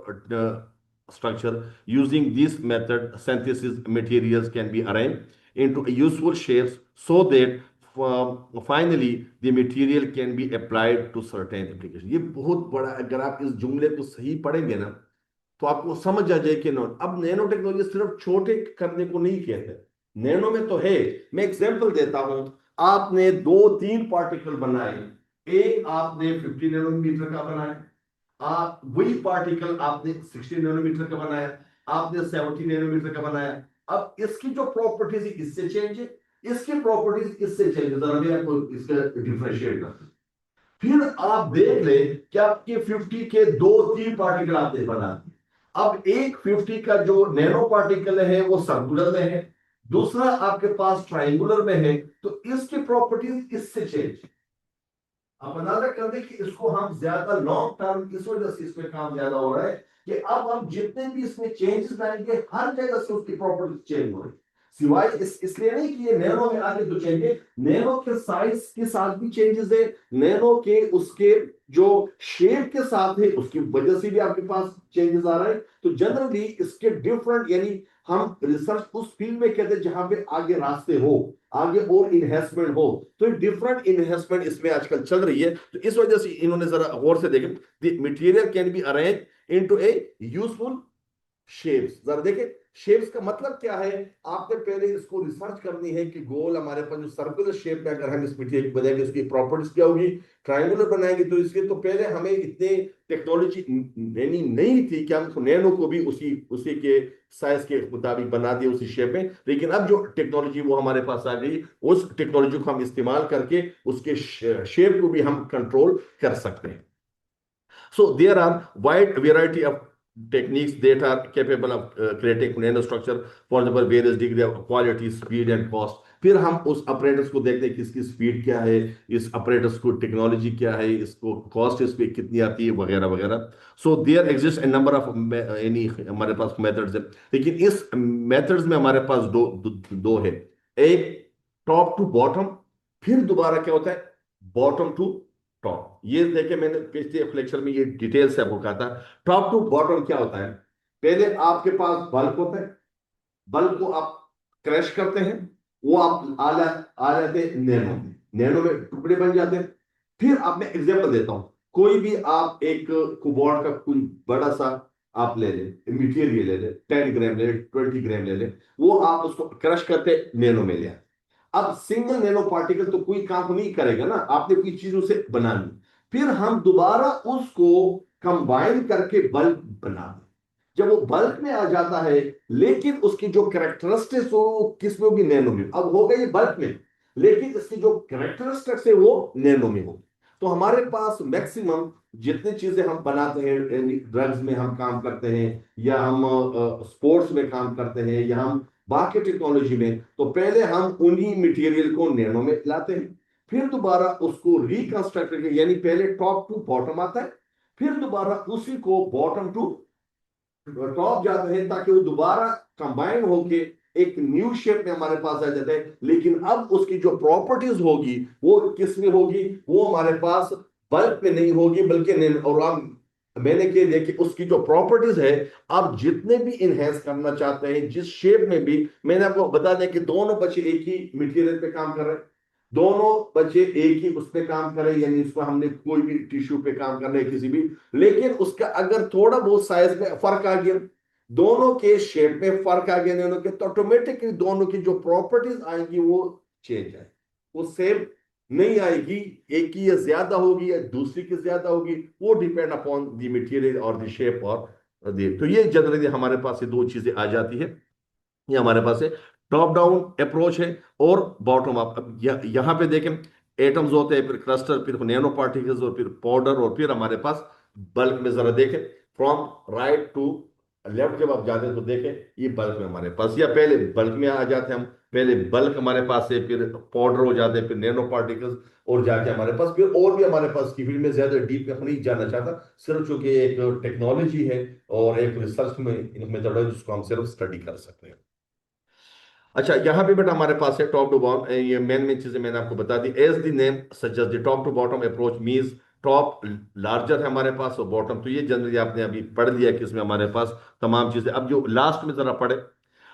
structure. Using this method, synthesis materials can be arranged into useful shapes so that finally the material can be applied to certain application. ये बहुत बड़ा, अगर आप इस जुमले को सही पढ़ेंगे ना तो आपको समझ आ जाए कि अब नैनो टेक्नोलॉजी सिर्फ छोटे करने को नहीं कहते। नैनो में तो है, मैं एग्जांपल देता हूं। आपने दो तीन पार्टिकल बनाए, एक आपने 50 नैनोमीटर का बनाया, आप वही पार्टिकल आपने 60 नैनोमीटर का बनाया, आपने 70 नैनोमीटर का बनाया। अब इसकी जो प्रॉपर्टीज इससे चेंज है, इसकी प्रॉपर्टीज इससे चेंज है, जरा मैं आपको इसका डिफरेंशिएट करता हूं। फिर आप देख ले कि आपके 50 के दो तीन पार्टिकल आपने बना दिए। अब एक 50 का जो नैनो पार्टिकल है वो सर्कुलर में है, दूसरा आपके पास ट्राइंगुलर में है, तो इसकी प्रॉपर्टीज इससे चेंज। अब अंदाजा कर दे कि इसको हम ज्यादा लॉन्ग टर्म इस वजह से इसमें काम ज्यादा हो रहा है कि अब हम जितने भी इसमें चेंजेस लाएंगे हर जगह से उसकी प्रॉपर्टी चेंज हो रही है। सिवाय इसलिए नहीं कि ये नैनो में आगे तो चेंज है, नैनो के साइज के साथ भी चेंजेस है, नैनो के उसके जो शेप के साथ है उसकी वजह से भी आपके पास चेंजेस आ रहा है। तो जनरली इसके डिफरेंट, यानी हम रिसर्च उस फील्ड में कहते हैं जहां पे आगे रास्ते हो, आगे और इन्हेंसमेंट हो, तो डिफरेंट इन्हेंसमेंट इसमें आजकल चल रही है। तो इस वजह से इन्होंने जरा गौर से देखें, the material can be arrange into A useful shapes. जरा देखें शेप्स का मतलब क्या है। आपने पहले इसको रिसर्च करनी है कि गोल हमारे पास जो सर्कुलर शेप में अगर हम इस मटेरियल को बनाएंगे उसकी प्रॉपर्टीज क्या होगी, ट्रायंगुलर बनाएंगे तो इसके, तो पहले हमें इतने टेक्नोलॉजी नहीं थी कि हम नैनो को भी उसी उसी के साइज के मुताबिक बना दिए उसी शेप में। लेकिन अब जो टेक्नोलॉजी वो हमारे पास आ गई, उस टेक्नोलॉजी को हम इस्तेमाल करके उसके शेप को भी हम कंट्रोल कर सकते हैं। So there are wide variety of techniques that are capable of creating nanostructure for the various degree of quality, speed and cost. फिर हम उस अपरेटस को देखते हैं कि इसकी स्पीड क्या है, इस अपरेटस को टेक्नोलॉजी क्या है, इसको कॉस्ट इस पे कितनी आती है, वगैरह वगैरह. So there exist a number of यानी हमारे पास मेथड्स है. लेकिन इस मेथड्स में हमारे पास दो है. एक टॉप टू बॉटम, फिर दोबारा क्या होता है बॉटम टू टॉप. ये देखे मैंने पिछले लेक्चर में ये डिटेल से आपको कहा था. टॉप टू बॉटम क्या होता है, पहले आपके पास बल्क होता है, बल्क को आप क्रश करते हैं, वो आप आ जाते हैं नैनो में, नैनो में टुकड़े बन जाते हैं. फिर आप, मैं एग्जांपल देता हूं, कोई भी आप एक कुबॉर्ड का कोई बड़ा सा आप ले लें, मटेरियल ले लें, 10 ग्राम ले लें, 20 ग्राम ले लें, वो आप उसको क्रश करते नैनो में ले आए. अब सिंगल नैनो पार्टिकल तो कोई काम नहीं करेगा ना, आपने कोई चीज उसे बनानी. फिर हम दोबारा उसको कंबाइन करके बल्क बना दें. जब वो बल्क में आ जाता है, लेकिन उसकी जो कैरेक्टरिस्टिक्स हो किस में होगी, नैनो में. अब हो गई बल्क में, लेकिन इसकी जो कैरेक्टरिस्टिक्स है वो नैनो में हो. तो हमारे पास मैक्सिमम जितनी चीजें हम बनाते हैं, ड्रग्स में हम काम करते हैं, या हम स्पोर्ट्स में काम करते हैं, या हम बाकी टेक्नोलॉजी में, तो पहले हम उन्हीं मटेरियल को नैनो में लाते हैं, फिर दोबारा उसको रिकंस्ट्रक्ट करके, यानी पहले टॉप टू बॉटम आता है, फिर दोबारा उसी को बॉटम टू टॉप जाते हैं, ताकि वो दोबारा कंबाइन होके एक न्यू शेप में हमारे पास आ जाता है. लेकिन अब उसकी जो प्रॉपर्टीज होगी वो किस में होगी, वो हमारे पास बल्क में नहीं होगी, बल्कि और हम मैंने क्या देखिए उसकी जो प्रॉपर्टीज है, आप जितने भी इनहेंस करना चाहते हैं जिस शेप में भी, मैंने आपको बता दें कि दोनों बच्चे एक ही मटेरियल पे काम कर रहे हैं, दोनों बच्चे एक ही उस पे काम कर रहे हैं, यानी इसको हमने कोई भी टिश्यू पे काम कर रहे हैं किसी भी, लेकिन उसका अगर थोड़ा बहुत साइज में फर्क आ गया, दोनों के शेप में फर्क आ गया दोनों के, तो ऑटोमेटिकली दोनों की जो प्रॉपर्टीज आएंगी वो चेंज आए, वो सेम नहीं आएगी. एक की या ज्यादा होगी या दूसरी की ज्यादा होगी, वो डिपेंड अपॉन द मटेरियल और द शेप और तो ये जनरली हमारे पास ये दो चीजें आ जाती है. ये हमारे पास है टॉप डाउन अप्रोच है और बॉटम अप. अब यहां पे देखें एटम्स होते हैं, फिर क्लस्टर, फिर नैनो पार्टिकल्स, और फिर पाउडर, और फिर हमारे पास बल्क में. जरा देखें फ्रॉम राइट टू लेफ्ट जब आप जाते हैं तो देखें ये बल्क में हमारे पास, या पहले बल्क में आ जाते हैं हम, पहले बल्क हमारे पास है, फिर पाउडर हो जाते हैं, फिर नैनो पार्टिकल्स, और जाके हमारे पास फिर और भी हमारे पास की फील्ड में ज्यादा डीप में नहीं जाना चाहता, सिर्फ चूंकि एक टेक्नोलॉजी है और एक रिसर्च में मेथोडोलॉजी जिसको हम सिर्फ स्टडी कर सकते हैं. अच्छा, यहाँ पे बेटा हमारे पास है टॉप टू बॉटम. ये मेन मेन चीजें मैंने आपको बता दी. As the name suggest the top to bottom approach means top larger है हमारे पास और बॉटम, तो ये जनरली आपने अभी पढ़ लिया कि इसमें हमारे पास तमाम चीजें. अब जो लास्ट में जरा पढ़े,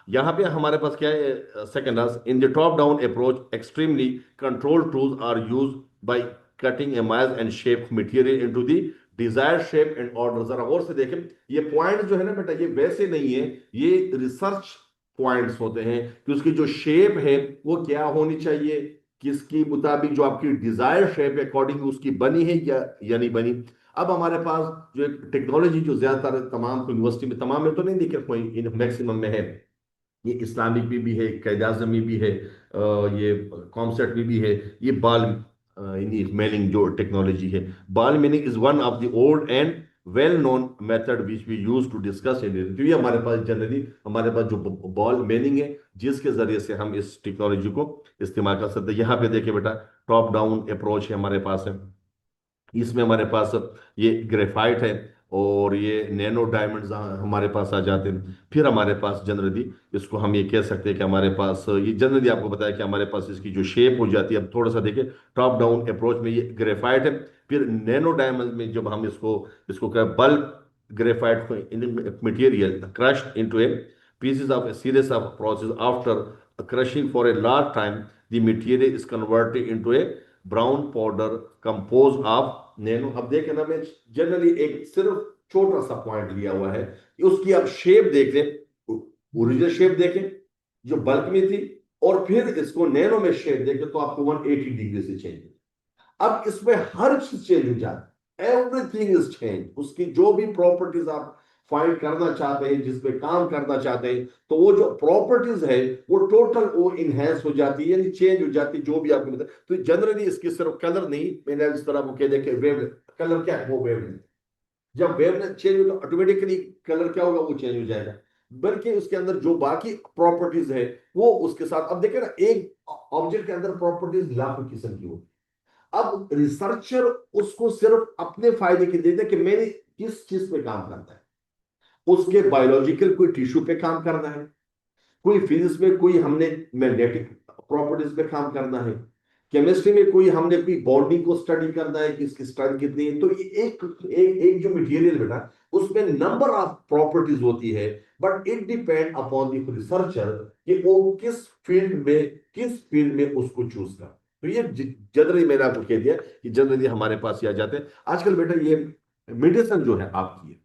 यहाँ पे हमारे पास क्या है, second in the top down approach extremely control tools are use by cutting एमाइज and shape material into the desired shape and order. जरा और से देखें, ये पॉइंट जो है ना बेटा, ये वैसे नहीं है, ये रिसर्च पॉइंट्स होते हैं कि उसकी जो शेप है वो क्या होनी चाहिए, किसकी मुताबिक जो आपकी डिजायर शेप अकॉर्डिंग उसकी बनी है या नहीं बनी. अब हमारे पास जो एक टेक्नोलॉजी जो ज्यादातर तमाम यूनिवर्सिटी में, तमाम में तो नहीं देखिए, कोई इन मैक्सिमम में है, ये इस्लामिक में भी है, कायद आज़म में भी है, ये कॉमसेट में भी है, ये बाल मेलिंग जो टेक्नोलॉजी है. Ball milling is one of the old and well known method which we use to discuss in. तो ये हमारे पास जनरली हमारे पास जो बॉल मेलिंग है, जिसके जरिए से हम इस टेक्नोलॉजी को इस्तेमाल कर सकते हैं. यहाँ पे देखिए बेटा टॉप डाउन अप्रोच है हमारे पास है. इसमें हमारे पास ये ग्रेफाइट है और ये नैनो डायमंड्स हमारे पास आ जाते हैं. फिर हमारे पास जनरली इसको हम ये कह सकते हैं कि हमारे पास ये जनरली आपको बताया कि हमारे पास इसकी जो शेप हो जाती है. अब थोड़ा सा देखिए, टॉप डाउन अप्रोच में ये ग्रेफाइट है, फिर नैनो डायमंड में जब हम इसको इसको क्या bulk graphite material crushed into A pieces of a series of process after crushing for a large time the material is converted into a brown powder compose of nano. अब देखें ना, मैं जनरली एक सिर्फ छोटा सा पॉइंट लिया हुआ है कि उसकी आप शेप देख लें, ओरिजिनल शेप देखें जो बल्क में थी, और फिर इसको नैनो में शेप देखें तो आपको 180 डिग्री से चेंज. अब इसमें हर चीज चेंज हो जाती है, एवरीथिंग इज चेंज. उसकी जो भी प्रॉपर्टीज आप फाइंड करना चाहते हैं, जिसमें काम करना चाहते हैं, तो वो जो प्रॉपर्टीज है वो टोटल वो इनहेंस हो जाती है, यानी चेंज हो जाती है, जो भी आपको मतलब. तो जनरली इसकी सिर्फ कलर नहीं, मैंने इस तरह वो कह दे कि वेव कलर क्या है, वो वेव जब वेवलेंथ चेंज हो तो ऑटोमेटिकली कलर क्या होगा, वो चेंज हो जाएगा। बल्कि उसके अंदर जो बाकी प्रॉपर्टीज है वो उसके साथ, अब देखिए ना, एक ऑब्जेक्ट के अंदर प्रॉपर्टीज लाखों किस्म की होती है। अब रिसर्चर उसको सिर्फ अपने फायदे के लिए देते हैं कि मैंने किस चीज पे काम करना है। उसके बायोलॉजिकल कोई टिश्यू पे काम करना है, कोई फिजिक्स में कोई हमने मैग्नेटिक प्रॉपर्टीज पे काम करना है, केमिस्ट्री में कोई हमने कोई बॉन्डिंग को स्टडी करना है कि इसकी स्ट्रेंथ कितनी है। तो ये एक जो मटेरियल बेटा, उसमें नंबर ऑफ प्रॉपर्टीज होती है, but it depend upon the researcher कि वो किस फील्ड में उसको चूज कर। तो ये जनरली मैंने आपको कह दिया कि जनरली हमारे पास ये आ जाते हैं। आजकल बेटा ये मेडिसिन जो है आपकी,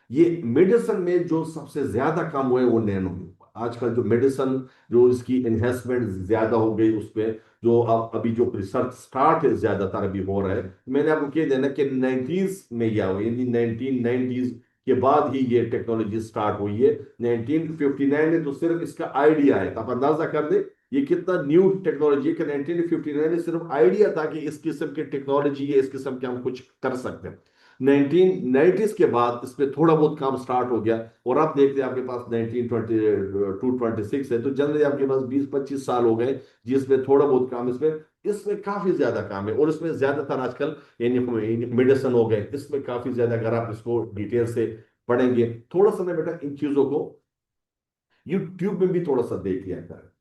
ये मेडिसिन में जो सबसे ज्यादा काम हुआ है वो नैनो में हुआ। आजकल जो मेडिसिन, जो इसकी इन्वेस्टमेंट ज्यादा हो गई उस पे, जो अब अभी जो रिसर्च स्टार्ट है ज्यादातर अभी हो रहा है। मैंने आपको कह देना कि 90s में क्या हुआ, यानी 1990s के बाद ही ये टेक्नोलॉजी स्टार्ट हुई है। 1959 में तो सिर्फ इसका आइडिया है, तो आप अंदाजा कर दे ये कितना न्यू टेक्नोलॉजी है कि 1959 में सिर्फ आइडिया था कि इस किस्म की टेक्नोलॉजी है, इस किस्म के हम कुछ कर सकते हैं। 1990s के बाद इसमें थोड़ा बहुत काम स्टार्ट हो गया, और आप देखते हैं आपके पास 1922-26 है, तो जनरली आपके पास 20-25 साल हो गए जिसमें थोड़ा बहुत काम, इसमें इसमें काफी ज्यादा काम है। और इसमें ज्यादातर आजकल यानी मेडिसिन हो गए, इसमें काफी ज्यादा, अगर आप इसको डिटेल से पढ़ेंगे थोड़ा सा ना बेटा, इन चीजों को यूट्यूब में भी थोड़ा सा देख लिया कर,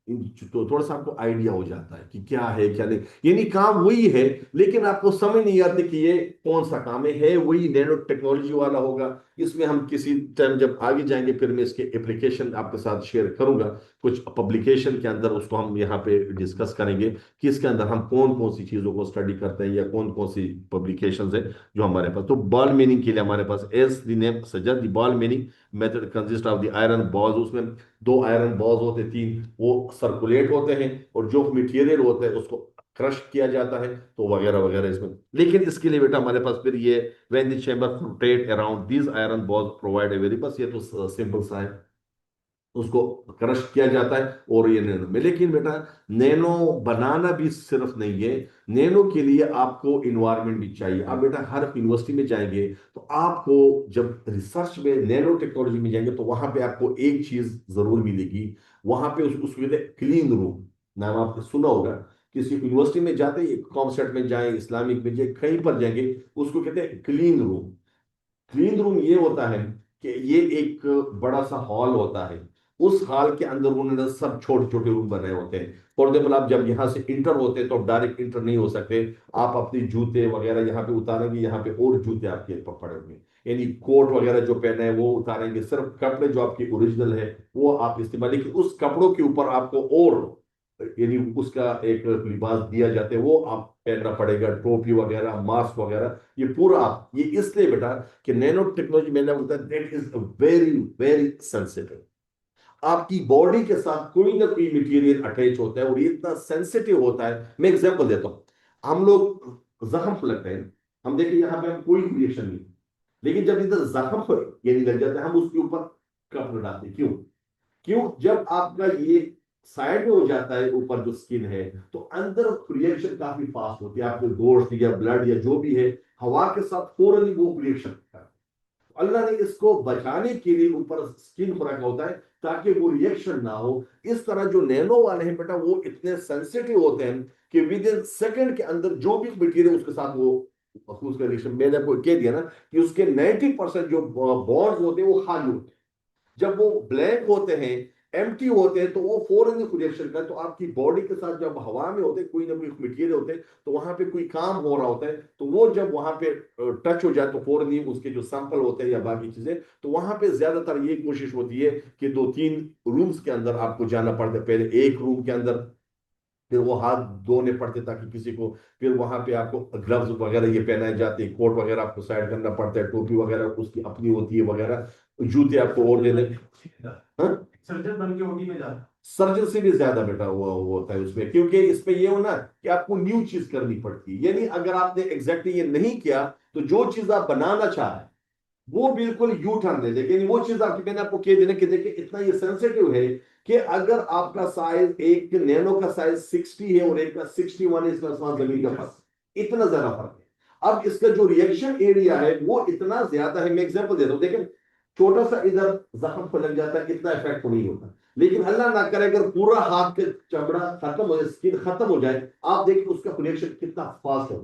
तो थोड़ा सा आपको आइडिया हो जाता है कि क्या है क्या नहीं। यानी काम वही है, लेकिन आपको समझ नहीं आती कि ये कौन सा काम है वही नैनो टेक्नोलॉजी वाला होगा। इसमें हम किसी टाइम जब आगे जाएंगे फिर मैं इसके एप्लीकेशन आपके साथ शेयर करूंगा, कुछ पब्लिकेशन के अंदर उसको हम यहाँ पे डिस्कस करेंगे कि इसके अंदर हम कौन कौन सी चीजों को स्टडी करते हैं या कौन कौन सी पब्लिकेशन है जो हमारे पास। तो बॉल मीनिंग के लिए हमारे पास, as the name suggest, the ball meaning method consist of the iron balls. उसमें दो आयरन बॉल्स होते हैं, तीन, वो सर्कुलेट होते हैं, और जो मटेरियल होता है उसको क्रश किया जाता है, तो वगैरह वगैरह इसमें। लेकिन इसके लिए बेटा हमारे पास फिर ये when the chamber rotate around these iron balls provide a very, बस ये तो सिंपल सा है, उसको क्रश किया जाता है और ये नैनो में। लेकिन बेटा नैनो बनाना भी सिर्फ नहीं है, नैनो के लिए आपको इन्वायरमेंट भी चाहिए। आप बेटा हर यूनिवर्सिटी में जाएंगे तो आपको, जब रिसर्च में नैनो टेक्नोलॉजी में जाएंगे तो वहां पे आपको एक चीज जरूर मिलेगी, वहां पे उसको कहते हैं क्लीन रूम। नाम आपने सुना होगा, किसी यूनिवर्सिटी में जाते हैं, कॉमसेट में जाए, इस्लामिक में जाए, कहीं पर जाएंगे, उसको कहते हैं क्लीन रूम। क्लीन रूम ये होता है कि ये एक बड़ा सा हॉल होता है, उस हॉल के अंदर उन्होंने सब छोटे छोटे रूम बनाए होते हैं। फॉर एग्जाम्पल आप जब यहाँ से इंटर होते हैं तो डायरेक्ट इंटर नहीं हो सकते, आप अपने जूते वगैरह यहाँ पे उतारेंगे, यहाँ पे और जूते आपके पड़े होंगे, यानी कोट वगैरह जो पहने हैं वो उतारेंगे, सिर्फ कपड़े जो आपके ओरिजिनल है वो आप इस्तेमाल, लेकिन उस कपड़ों के ऊपर आपको और यानी उसका एक लिबास दिया जाता है, वो आप पहनना पड़ेगा, टोपी वगैरह, मास्क वगैरह, ये पूरा आप, ये इसलिए बेटा कि नैनो टेक्नोलॉजी मैंने बताया that is very very sensitive. आपकी बॉडी के साथ कोई ना कोई मटेरियल अटैच होता है और ये इतना सेंसिटिव होता है। मैं एग्जांपल देता हूं, हम लोग जख्म लगते हैं, हम देखिए यहाँ पे हम कोई रिएक्शन नहीं, लेकिन जब इधर जख्म यानी लग जाता है हम उसके ऊपर कपड़ा डालते हैं। क्यों? क्यों? जब आपका ये साइड में हो जाता है ऊपर जो स्किन है, तो अंदर रिएक्शन काफी फास्ट होती है, आपके गोश्त या ब्लड या जो भी है हवा के साथ फौरन वो रिएक्शन करता है। अल्लाह ने इसको बचाने के लिए ऊपर स्किन पर रखा होता है ताकि वो रिएक्शन ना हो। इस तरह जो नैनो वाले हैं बेटा वो इतने सेंसिटिव होते हैं कि विद इन सेकंड के अंदर जो भी मटेरियल उसके साथ वो उसका रिएक्शन, मैंने आपको कह दिया ना कि उसके 90% जो बॉन्ड्स होते हैं वो खाली होते हैं। जब वो ब्लैंक होते हैं, एम्प्टी होते हैं, तो वो फौरन रिएक्शन का, तो आपकी बॉडी के साथ जब हवा में होते हैं कोई ना कोई मटेरियल होते हैं, तो वहां पे कोई काम हो रहा होता है, तो वो जब वहां पे टच हो जाए तो फौरन ही उसके जो सैंपल होते हैं या बाकी चीजें, तो वहां पे ज्यादातर ये कोशिश होती है कि 2-3 रूम्स के अंदर आपको जाना पड़ता है। पहले एक रूम के अंदर, फिर वो हाथ धोने पड़ते ताकि किसी को, फिर वहां पे आपको ग्लव्स वगैरह ये पहनाए जाते हैं, कोट वगैरह आपको साइड करना पड़ता है, टोपी वगैरह उसकी अपनी होती है वगैरह, जूते आपको और देने। हाँ? सर्जन बन के ओटी में जाता। सर्जन से भी ज्यादा बेटा वो होता है उसमें, क्योंकि इसमें ये हो ना कि आपको न्यू चीज करनी पड़ती है। यानी अगर आपने एग्जैक्टली ये नहीं किया तो जो चीज आप बनाना चाह रहे हैं वो बिल्कुल यू टर्न ले, लेकिन वो चीज आपकी, मैंने आपको कह देना कि देखिए इतना ये सेंसिटिव है कि अगर आपका साइज, एक नैनो का साइज 60 है और एक का 61 है, इसका आसमान जमीन का फर्क, इतना ज्यादा फर्क है। अब इसका जो रिएक्शन एरिया है वो इतना ज्यादा है। मैं एग्जांपल देता हूँ, देखें छोटा सा इधर जख्म पर लग जाता है, इतना इफेक्ट नहीं होता। लेकिन अल्लाह ना करे अगर पूरा हाथ के चमड़ा खत्म हो जाए, स्किन खत्म हो जाए, आप देखिए उसका रिएक्शन कितना फास्ट है।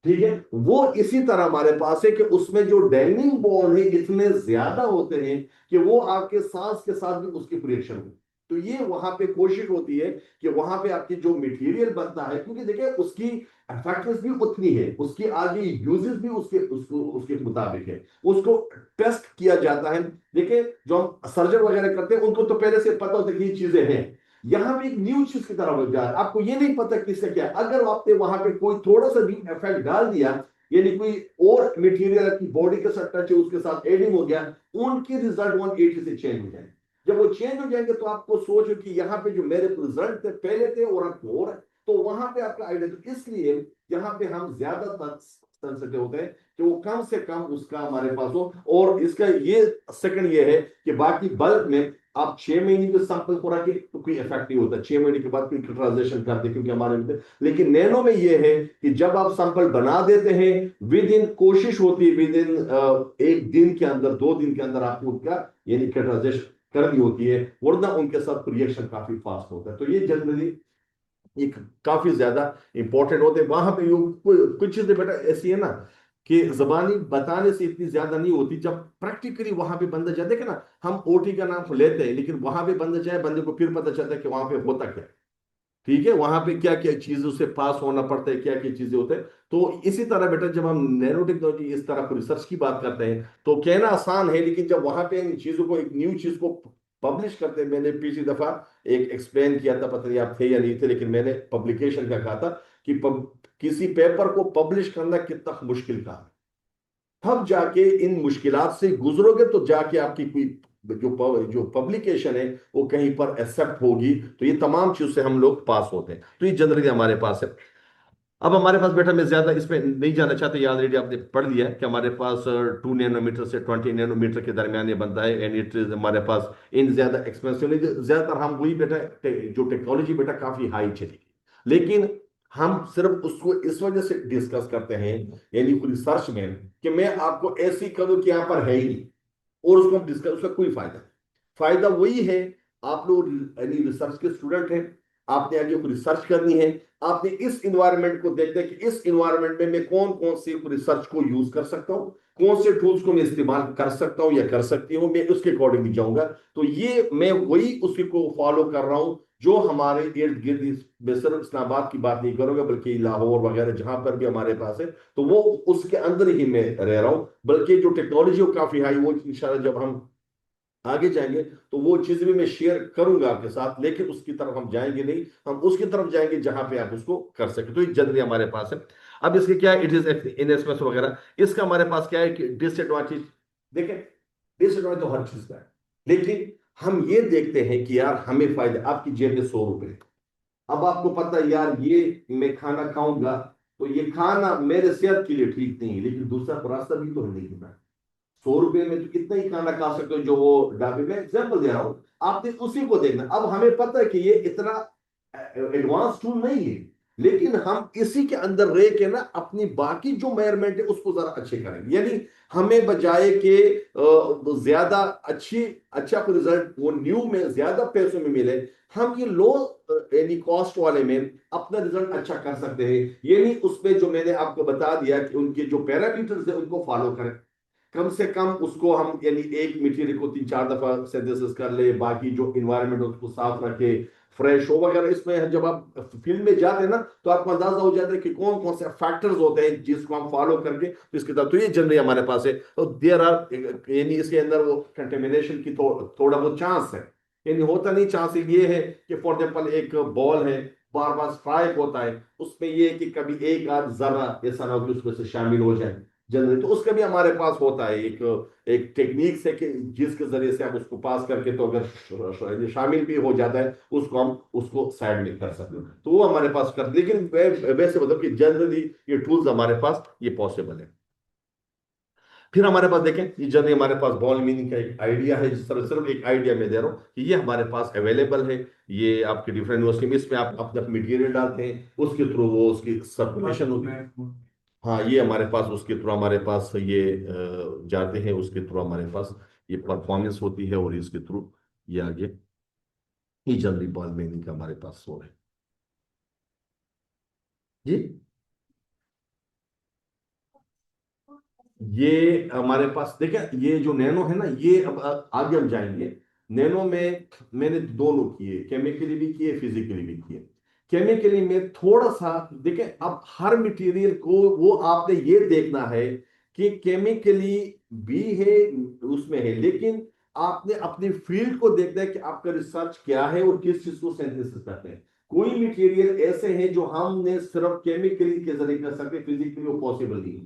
ठीक है, वो इसी तरह हमारे पास है कि उसमें जो डैनिंग बॉन्ड है इतने ज्यादा होते हैं कि वो आपके सांस के साथ भी उसकी रिएक्शन हो। तो ये वहां पे कोशिश होती है कि वहां पे आपकी जो मटेरियल बनता है, क्योंकि देखिए उसकी इफेक्टिवनेस भी उतनी है, उसकी आगे यूजेस भी उसके मुताबिक है, उसको टेस्ट किया जाता है। देखिए जो हम सर्जन वगैरह करते हैं उनको तो पहले से पता होता है कि ये चीजें हैं। यहां पे एक न्यू चीज की तरह हो जा रहा है, आपको ये नहीं पता किससे क्या। अगर आपने वहां पे कोई थोड़ा सा भी इफेक्ट डाल दिया, यानी कोई और मटेरियल की बॉडी के साथ टच है, उसके साथ एडिंग हो गया, उनके रिजल्ट 180 से चेंज हो जाएंगे। जब वो चेंज हो जाएंगे तो आपको सोचो कि यहाँ पे जो मेरे रिजल्ट थे पहले थे और अब हो रहा है, तो वहां पे आपका आइडिया। तो इसलिए यहाँ पे हम ज्यादा सेंसिटिव होते हैं कि वो कम से कम उसका हमारे पास हो। और इसका ये सेकंड ये है कि बाकी बल्क में आप 6 महीने के सैंपल को रखें तो कोई इफेक्ट नहीं होता, 6 महीने के बाद कोई ट्रांजेक्शन करते क्योंकि हमारे में। लेकिन नैनो में ये है कि जब आप सैंपल बना देते हैं, विद इन कोशिश होती है विद इन 1 दिन के अंदर 2 दिन के अंदर आपको उनका यानी ट्रांजेक्शन करनी होती है, वरना उनके साथ रिएक्शन काफी फास्ट होता है। तो ये जनरली एक काफी ज्यादा इंपॉर्टेंट होते हैं। वहां पे कुछ चीजें बेटा ऐसी है ना कि जबानी बताने से इतनी ज्यादा नहीं होती, जब प्रैक्टिकली वहां पे बंदा जाए। देखे ना, हम ओटी का नाम लेते हैं लेकिन वहां पे बंदा जाए, बंदे को फिर पता चलता है कि वहां पे होता क्या है। ठीक है, वहां पे क्या क्या चीजें उससे पास होना पड़ता है, क्या क्या चीजें होते हैं। तो इसी तरह बेटा जब हम नैनो टेक्नोलॉजी इस तरह रिसर्च की बात करते हैं तो कहना आसान है, लेकिन जब वहां पे इन चीजों को एक न्यू चीज को पब्लिश करते हैं, मैंने पिछली दफा एक एक्सप्लेन किया था, पता नहीं आप थे या नहीं थे, लेकिन मैंने पब्लिकेशन का कहा था कि किसी पेपर को पब्लिश करना कितना मुश्किल काम है। तब जाके इन मुश्किलात से गुजरोगे तो जाके आपकी कोई जो पब्लिकेशन है वो कहीं पर एक्सेप्ट होगी। तो ये तमाम चीज से हम लोग पास होते हैं, तो ये जनरली हमारे पास है। अब हमारे पास बेटा मैं ज्यादा इसमें नहीं जाना चाहता, ये ऑलरेडी आपने पढ़ लिया है कि हमारे पास 2 नैनोमीटर से 20 नैनोमीटर के दरमियान ये बनता है। एंड इट इज हमारे पास इन ज्यादा एक्सपेंसिव नहीं, ज्यादातर हम वही बेटा जो टेक्नोलॉजी बेटा काफी हाई चली, लेकिन हम सिर्फ उसको इस वजह से डिस्कस करते हैं यानी रिसर्च में कि मैं आपको ऐसी करूं कि यहां पर है ही नहीं, और उसको हम डिस्कस, उसका कोई फायदा नहीं। फायदा वही है, आप लोग यानी रिसर्च के स्टूडेंट हैं, आपने आगे रिसर्च करनी है, आपने इस इन्वायरमेंट को देखना है कि इस इन्वायरमेंट में मैं कौन कौन सी रिसर्च को यूज कर सकता हूं, कौन से टूल्स को मैं इस्तेमाल कर सकता हूं या कर सकती हूं, मैं उसके अकॉर्डिंगली जाऊंगा। तो ये मैं वही उसी को फॉलो कर रहा हूं जो हमारे इर्द गिर्द, मैं सिर्फ इस्लामाबाद की बात नहीं करूंगा बल्कि लाहौर वगैरह जहां पर भी हमारे पास है, तो वो उसके अंदर ही मैं रह रहा हूं। बल्कि जो टेक्नोलॉजी वो काफी हाई, वो इंशाल्लाह जब हम आगे जाएंगे तो वो चीज भी मैं शेयर करूंगा आपके साथ, लेकिन उसकी तरफ हम जाएंगे नहीं, हम उसकी तरफ जाएंगे जहां पे आप उसको कर सके। तो ये जनरली हमारे पास है। अब इसके क्या है, इट इज इनएक्सपेंसिव वगैरह, इसका हमारे पास क्या है कि डिसएडवांटेज। देखें डिसएडवांटेज तो हर चीज का है, लेकिन हम ये देखते हैं कि यार हमें फायदा, आपकी जेब में 100 रुपए, अब आपको पता है यार ये मैं खाना खाऊंगा तो ये खाना मेरे सेहत के लिए ठीक नहीं है, लेकिन दूसरा रास्ता भी तो नहीं है। 100 रुपए में तो कितना ही खाना खा सकते हो जो वो ढाबे में, एग्जाम्पल दे रहा हूं, आपने उसी को देखना। अब हमें पता है कि ये इतना एडवांस टूल नहीं है, लेकिन हम इसी के अंदर रह के ना अपनी बाकी जो मेजरमेंट है उसको जरा अच्छे करेंगे। यानी हमें बजाय के ज्यादा अच्छा रिजल्ट वो न्यू में ज्यादा पैसों में मिले, हम ये लो यानी कॉस्ट वाले में अपना रिजल्ट अच्छा कर सकते हैं। ये नहीं उसमें जो मैंने आपको बता दिया कि उनके जो पैरामीटर्स है उनको फॉलो करें, कम से कम उसको हम यानी एक मटेरियल को 3-4 दफा सिंथेसिस कर ले, बाकी जो इन्वायरमेंट उसको साफ रखे, फ्रेश हो वगैरह। इसमें जब आप फील्ड में जाते हैं ना तो आपको अंदाजा हो जाता है कि कौन कौन से फैक्टर्स होते हैं जिसको हम फॉलो करके तो इसके साथ। तो ये जनरली हमारे पास है। तो देयर आर यानी इसके अंदर वो कंटेमिनेशन की थोड़ा बहुत चांस है, यानी होता नहीं। चांस ये है कि फॉर एग्जाम्पल एक बॉल है, बार बार स्ट्राइक होता है, उसमें ये है कि कभी एक आध जरा ऐसा ना हो कि उसमें से शामिल हो जाए जनरली, तो उसका भी हमारे पास होता है एक एक टेक्निक से कि जिसके जरिए से आप उसको पास करके, तो अगर शामिल भी हो जाता है उसको हम उसको साइड में कर सकते हैं, तो वो हमारे पास कर। लेकिन वैसे मतलब कि जनरली ये टूल्स हमारे पास ये पॉसिबल है। फिर हमारे पास देखें, ये जनरली हमारे पास बॉल मीनिंग का एक आइडिया है, जिस तरह सिर्फ एक आइडिया में दे रहा हूँ कि ये हमारे पास अवेलेबल है। ये आपके डिफरेंट यूनिवर्सिटी में इसमें आप अपना मटेरियल डालते हैं, उसके थ्रू वो उसकी सर्कुलेशन होती है। हाँ, ये हमारे पास उसके थ्रू हमारे पास ये जाते हैं, उसके थ्रू हमारे पास ये परफॉर्मेंस होती है, और इसके थ्रू ये आगे ये जल्दी बॉल मेकिंग का हमारे पास हो है जी। ये हमारे पास देखिए, ये जो नैनो है ना, ये अब आगे हम जाएंगे। नैनो में मैंने दोनों किए, केमिकली भी किए, फिजिकली भी किए। केमिकली में थोड़ा सा देखिए, अब हर मटेरियल को वो आपने ये देखना है कि केमिकली भी है, उसमें है, लेकिन आपने अपनी फील्ड को देखना है कि आपका रिसर्च क्या है और किस चीज को सिंथेसिस करते हैं। कोई मटेरियल ऐसे हैं जो हमने सिर्फ केमिकली के जरिए कर सकते, फिजिकली वो पॉसिबल नहीं है।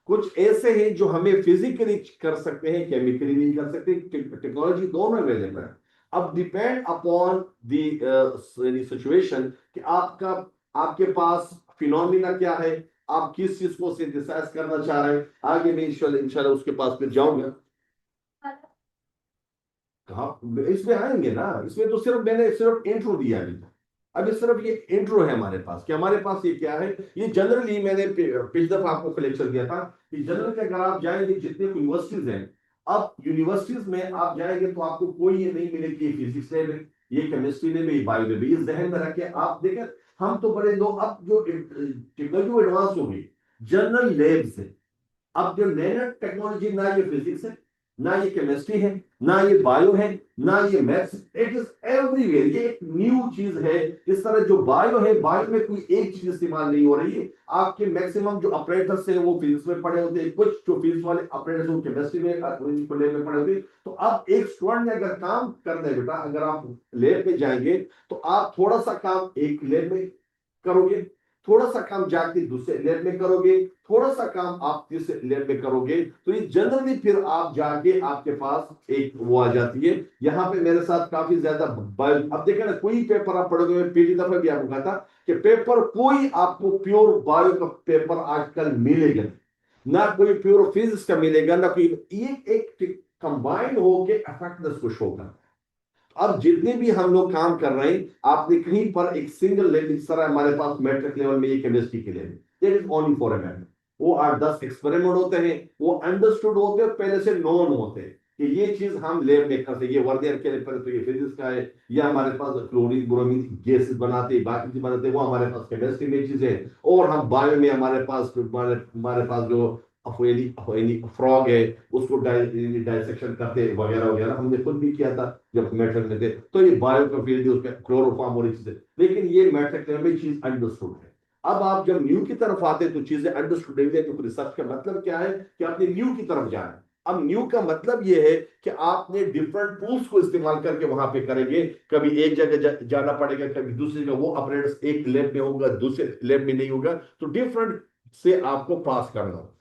कुछ ऐसे हैं जो हमें फिजिकली कर सकते हैं, केमिकली नहीं कर सकते। टेक्नोलॉजी दोनों अवेलेबल है। अब डिपेंड अपॉन द सिचुएशन कि आपका आपके पास फिनोमिना क्या है, आप किस चीज को सिंथेसाइज करना चाह रहे हैं। आगे मैं इंशाल्लाह इंशाल्लाह उसके पास फिर जाऊंगा। कहा इसमें आएंगे ना, इसमें तो सिर्फ मैंने सिर्फ इंट्रो दिया अभी। अभी सिर्फ ये इंट्रो है हमारे पास कि हमारे पास ये क्या है। ये जनरली मैंने पिछली दफा आपको लेक्चर दिया था कि जनरली अगर आप जाएंगे जितने यूनिवर्सिटीज हैं, अब यूनिवर्सिटीज में आप जाएंगे तो आपको कोई ये नहीं मिलेगी फिजिक्स लैब है, ये केमिस्ट्री लैब है, ये बायो लैब है। ये जहन में रखे आप देखें। हम तो बड़े लोग, अब जो टेक्नोलॉजी एडवांस हो गई, जनरल लैब्स है। अब जो नैनो टेक्नोलॉजी, ना ये फिजिक्स है, ना ये केमिस्ट्री है, ना ये बायो है, ना ये मैथ्स, इट इज एवरीवेयर। ये एक न्यू चीज है। इस तरह जो बायो है, बायो में कोई एक चीज इस्तेमाल नहीं हो रही है। आपके मैक्सिमम जो ऑपरेटर्स है वो फिजिक्स में पढ़े होते हैं, कुछ जो फिजिक्स वाले ऑपरेटर्स वो केमिस्ट्री में लैब में पढ़े होते हैं। तो अब एक स्टूडेंट ने अगर काम करना है बेटा, अगर आप लैब में जाएंगे तो आप थोड़ा सा काम एक लैब में करोगे, थोड़ा सा काम जाके दूसरे लैब में करोगे, थोड़ा सा काम आप तीसरे लैब में करोगे, तो ये जनरली फिर आप जाके आपके पास एक वो आ जाती है। यहाँ पे मेरे साथ काफी ज्यादा अब देखा ना, कोई पेपर आप पढ़ोगे, मैं पिछली दफा भी आपको कहा था कि पेपर कोई आपको प्योर बायो का पेपर आजकल मिलेगा नहीं। ना कोई प्योर फिजिक्स का मिलेगा, ना कोई, ये एक कंबाइंड होके इफेक्टिवनेस को शो करता है। अब जितने भी हम लोग काम कर रहे हैं, आपने कहीं पर एक सिंगल लेवल, इस तरह हमारे पास मैट्रिक लेवल में ये केमिस्ट्री के level, that is only for a matric. वो 8-10 एक्सपेरिमेंट होते हैं, वो अंडरस्टूड होते हैं, पहले से नोन होते हैं कि ये चीज हम लैब में करते हैं। ये वर्नियर के लिए तो ये फिजिक्स का है, या हमारे पास क्लोरीन ब्रोमीन गैसेस बनाते हैं, बाकी चीज बनाते हैं, वो हमारे पास केमिस्ट्री में चीजें हैं। और हम बायो में हमारे पास जो फ्रॉग है, उसको डाइसेक्शन करते वगैरह वगैरह, हमने खुद भी किया था जब मैट्रिक में थे। तो ये बायो का फील्ड, उसमें क्लोरोफॉर्म और चीजें, लेकिन ये मैट्रिक में चीज अंडरस्टूड है। अब आप जब न्यू की तरफ आते हैं तो चीजें अंडरस्टूड है। तो रिसर्च का मतलब क्या है कि आपने न्यू की तरफ जाना है। अब न्यू का मतलब ये है कि आपने डिफरेंट टूल्स को इस्तेमाल करके वहां पे करेंगे। कभी एक जगह जाना पड़ेगा, कभी दूसरी जगह, वो ऑपरेटर्स एक लैब में होगा, दूसरे लैब में नहीं होगा, तो डिफरेंट से आपको पास करना होगा।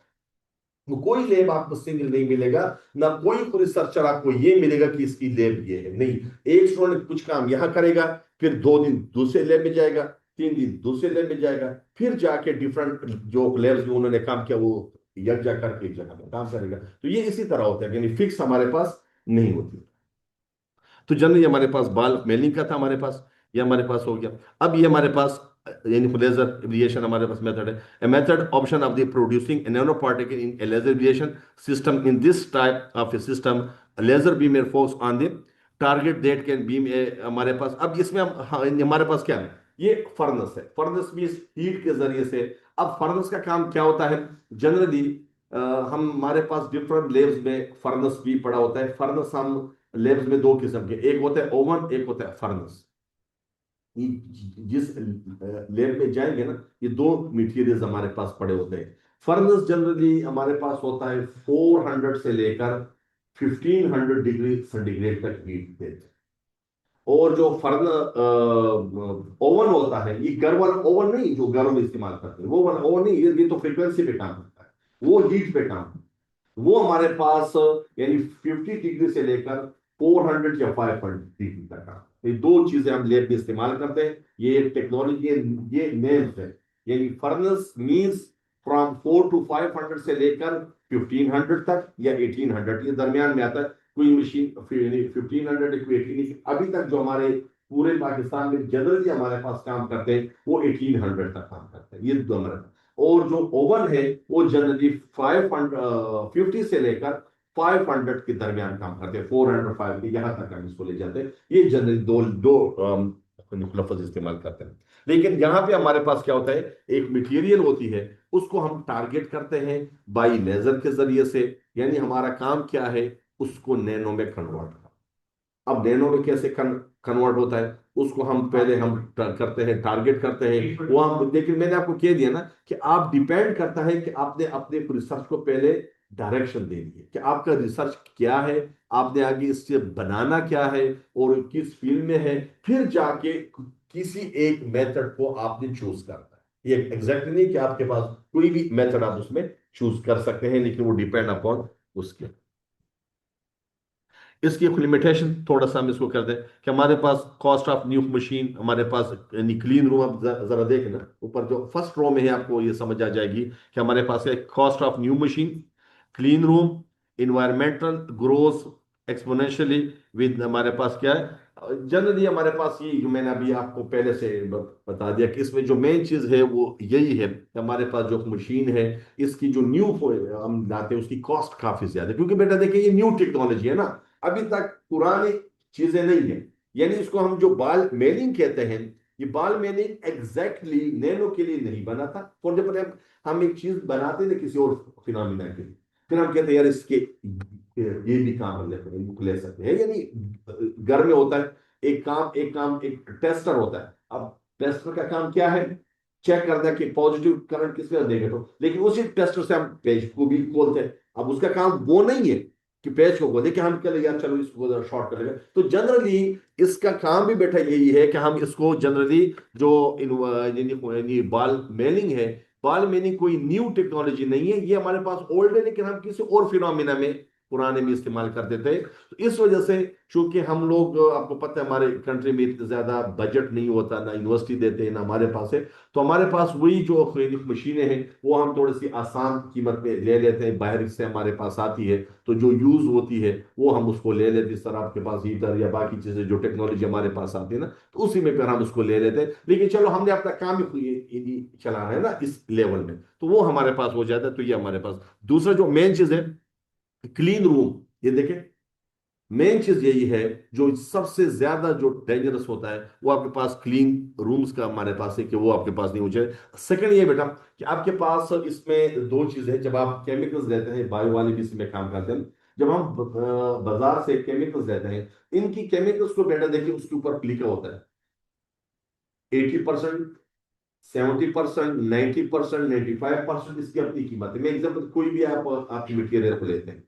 तो कोई लैब आपको सिंगल नहीं मिलेगा, ना कोई रिसर्चर आपको ये मिलेगा कि इसकी लैब ये है, नहीं। एक स्टूडेंट कुछ काम यहां करेगा, फिर 2 दिन दूसरे लैब में जाएगा, 3 दिन दूसरे लैब में जाएगा, फिर जाके डिफरेंट जो लैब्स में उन्होंने काम किया वो यकजा करके एक जगह में काम करेगा। तो ये इसी तरह होता है, यानी फिक्स हमारे पास नहीं होती। तो जनरली हमारे पास बाल मेलिंग का था हमारे पास, ये हमारे पास हो गया। अब ये हमारे पास यानी लेजर रेडिएशन हमारे पास मेथड है। A method option of the producing a nanoparticle in a laser radiation system. In this type of a system, a laser beam may focus on the target that can beam a हमारे पास। अब इसमें हाँ, हमारे पास क्या है, ये furnace है। फर्नेस भी हीट के जरिए से। अब फर्नेस का काम क्या होता है जनरली, हम हमारे पास डिफरेंट लेब्स में फर्नेस भी पड़ा होता है। फर्नेस हम लेब्स में दो किस्म के, एक होता है ओवन, एक होता है फर्नेस। जिस लैब में जाएंगे ना, ये दो मटेरियल्स हमारे पास पड़े होते हैं। फर्नेस जनरली हमारे पास होता है 400 से लेकर 1500 डिग्री सेंटीग्रेड तक हीट देते हैं। और जो फर्न ओवन होता है, ये गर्म वाला ओवन नहीं जो गर्म इस्तेमाल करते हैं, वो वाला ओवन नहीं, ये तो फ्रीक्वेंसी पे काम करता है, वो हीट पे काम करता है। वो हमारे पास यानी 50 डिग्री से लेकर 400 या 500 डिग्री तक का, ये दो चीजें हम लैब में इस्तेमाल करते हैं। ये टेक्नोलॉजी, ये नेम्स है। यानी फर्नेस मींस फ्रॉम 4 to 500 से लेकर 1500 तक या 1800, ये दरमियान में आता है। कोई मशीन 1500, कोई 1800, अभी तक जो हमारे पूरे पाकिस्तान में जनरली हमारे पास काम करते हैं वो 1800 तक काम करते हैं। ये दो हमारे, और जो ओवन है वो जनरली 550 से लेकर 500 के दरमियान काम करते हैं, 405 के यहाँ तक हम इसको ले जाते हैं। ये जनरली दो दो लफ्ज इस्तेमाल करते हैं। लेकिन यहाँ पे हमारे पास क्या होता है, एक मटेरियल होती है, उसको हम टारगेट करते हैं बाई लेजर के जरिए से। यानी हमारा काम क्या है, उसको नैनो में कन्वर्ट करना। अब नैनो में कैसे कन्वर्ट होता है, उसको हम पहले हम करते हैं, टारगेट करते हैं वो हम। लेकिन मैंने आपको कह दिया ना कि आप डिपेंड करता है कि आपने अपने रिसर्च को पहले डायरेक्शन दे दी कि आपका रिसर्च क्या है, आपने आगे इससे बनाना क्या है और किस फील्ड में है, फिर जाके किसी एक मेथड को आपने चूज करना है। ये एग्जैक्टली नहीं कि आपके पास कोई भी मेथड आप उसमें चूज कर सकते हैं, लेकिन वो डिपेंड अपॉन उसके। इसकी एक लिमिटेशन थोड़ा सा हम इसको कर दें कि हमारे पास कॉस्ट ऑफ न्यू मशीन, हमारे पास यानी क्लीन रूम, आप जरा देखें ना ऊपर जो फर्स्ट रो में है, आपको ये समझ आ जाएगी कि हमारे पास है cost of new machine, clean room, environmental growth exponentially with, हमारे पास क्या है जनरली हमारे पास ये जो मैंने अभी आपको पहले से बता दिया कि इसमें जो मेन चीज है वो यही है कि हमारे पास जो मशीन है इसकी जो न्यू हम लाते हैं उसकी कॉस्ट काफी ज्यादा है, क्योंकि बेटा देखिए ये न्यू टेक्नोलॉजी है ना, अभी तक पुरानी चीजें नहीं है। यानी इसको हम जो बाल मेलिंग कहते हैं, ये बाल मेलिंग एग्जैक्टली नैनो के लिए नहीं बना था। फॉर एग्जाम्पल हम एक चीज बनाते थे किसी और फिनोमिना के लिए, फिर हम कहते हैं यार इसके ये भी काम हम ले सकते हैं। यानी घर में होता है एक टेस्टर होता है। अब टेस्टर का काम क्या है, चेक करना है कि पॉजिटिव करंट किस में देगा तो, लेकिन उसी टेस्टर से हम पेज को भी खोलते हैं। अब उसका काम वो नहीं है कि पेज को खोले कि हम कह यार चलो इसको शॉर्ट कर लेंगे। तो जनरली इसका काम भी बेटा यही है कि हम इसको जनरली जो यानी बाल मेलिंग है, बाल मेलिंग कोई न्यू टेक्नोलॉजी नहीं है, ये हमारे पास ओल्ड है, लेकिन हम किसी और फिनोमिना में पुराने में इस्तेमाल करते थे। तो इस वजह से चूंकि हम लोग, आपको पता है हमारे कंट्री में इतना ज्यादा बजट नहीं होता, ना यूनिवर्सिटी देते हैं ना हमारे पास है, तो हमारे पास वही जो मशीनें हैं वो हम थोड़ी सी आसान कीमत में ले लेते हैं, बाहर से हमारे पास आती है तो जो यूज होती है वो हम उसको ले लेते हैं। सर आपके पास हीटर या बाकी चीजें जो टेक्नोलॉजी हमारे पास आती है ना, तो उसी में फिर हम उसको ले लेते हैं। लेकिन चलो हमने अपना काम ही चलाना है ना इस लेवल में, तो वो हमारे पास हो जाता है। तो ये हमारे पास दूसरा जो मेन चीज है क्लीन रूम, ये देखें मेन चीज यही है, जो सबसे ज्यादा जो डेंजरस होता है वो आपके पास क्लीन रूम्स का हमारे पास है कि वो आपके पास नहीं हो जाए। सेकंड ये बेटा कि आपके पास इसमें दो चीजें हैं, जब आप केमिकल्स लेते हैं, बायो वाले भी इसमें काम करते हैं, जब हम बाजार से केमिकल्स लेते हैं, इनकी केमिकल्स को बेटा देखिए उसके ऊपर लिखा होता है 80%, 70%, 90%, 95%, इसकी अपनी कीमत है। मैं एग्जाम्पल कोई भी आप आपकी मटीरियल को लेते हैं,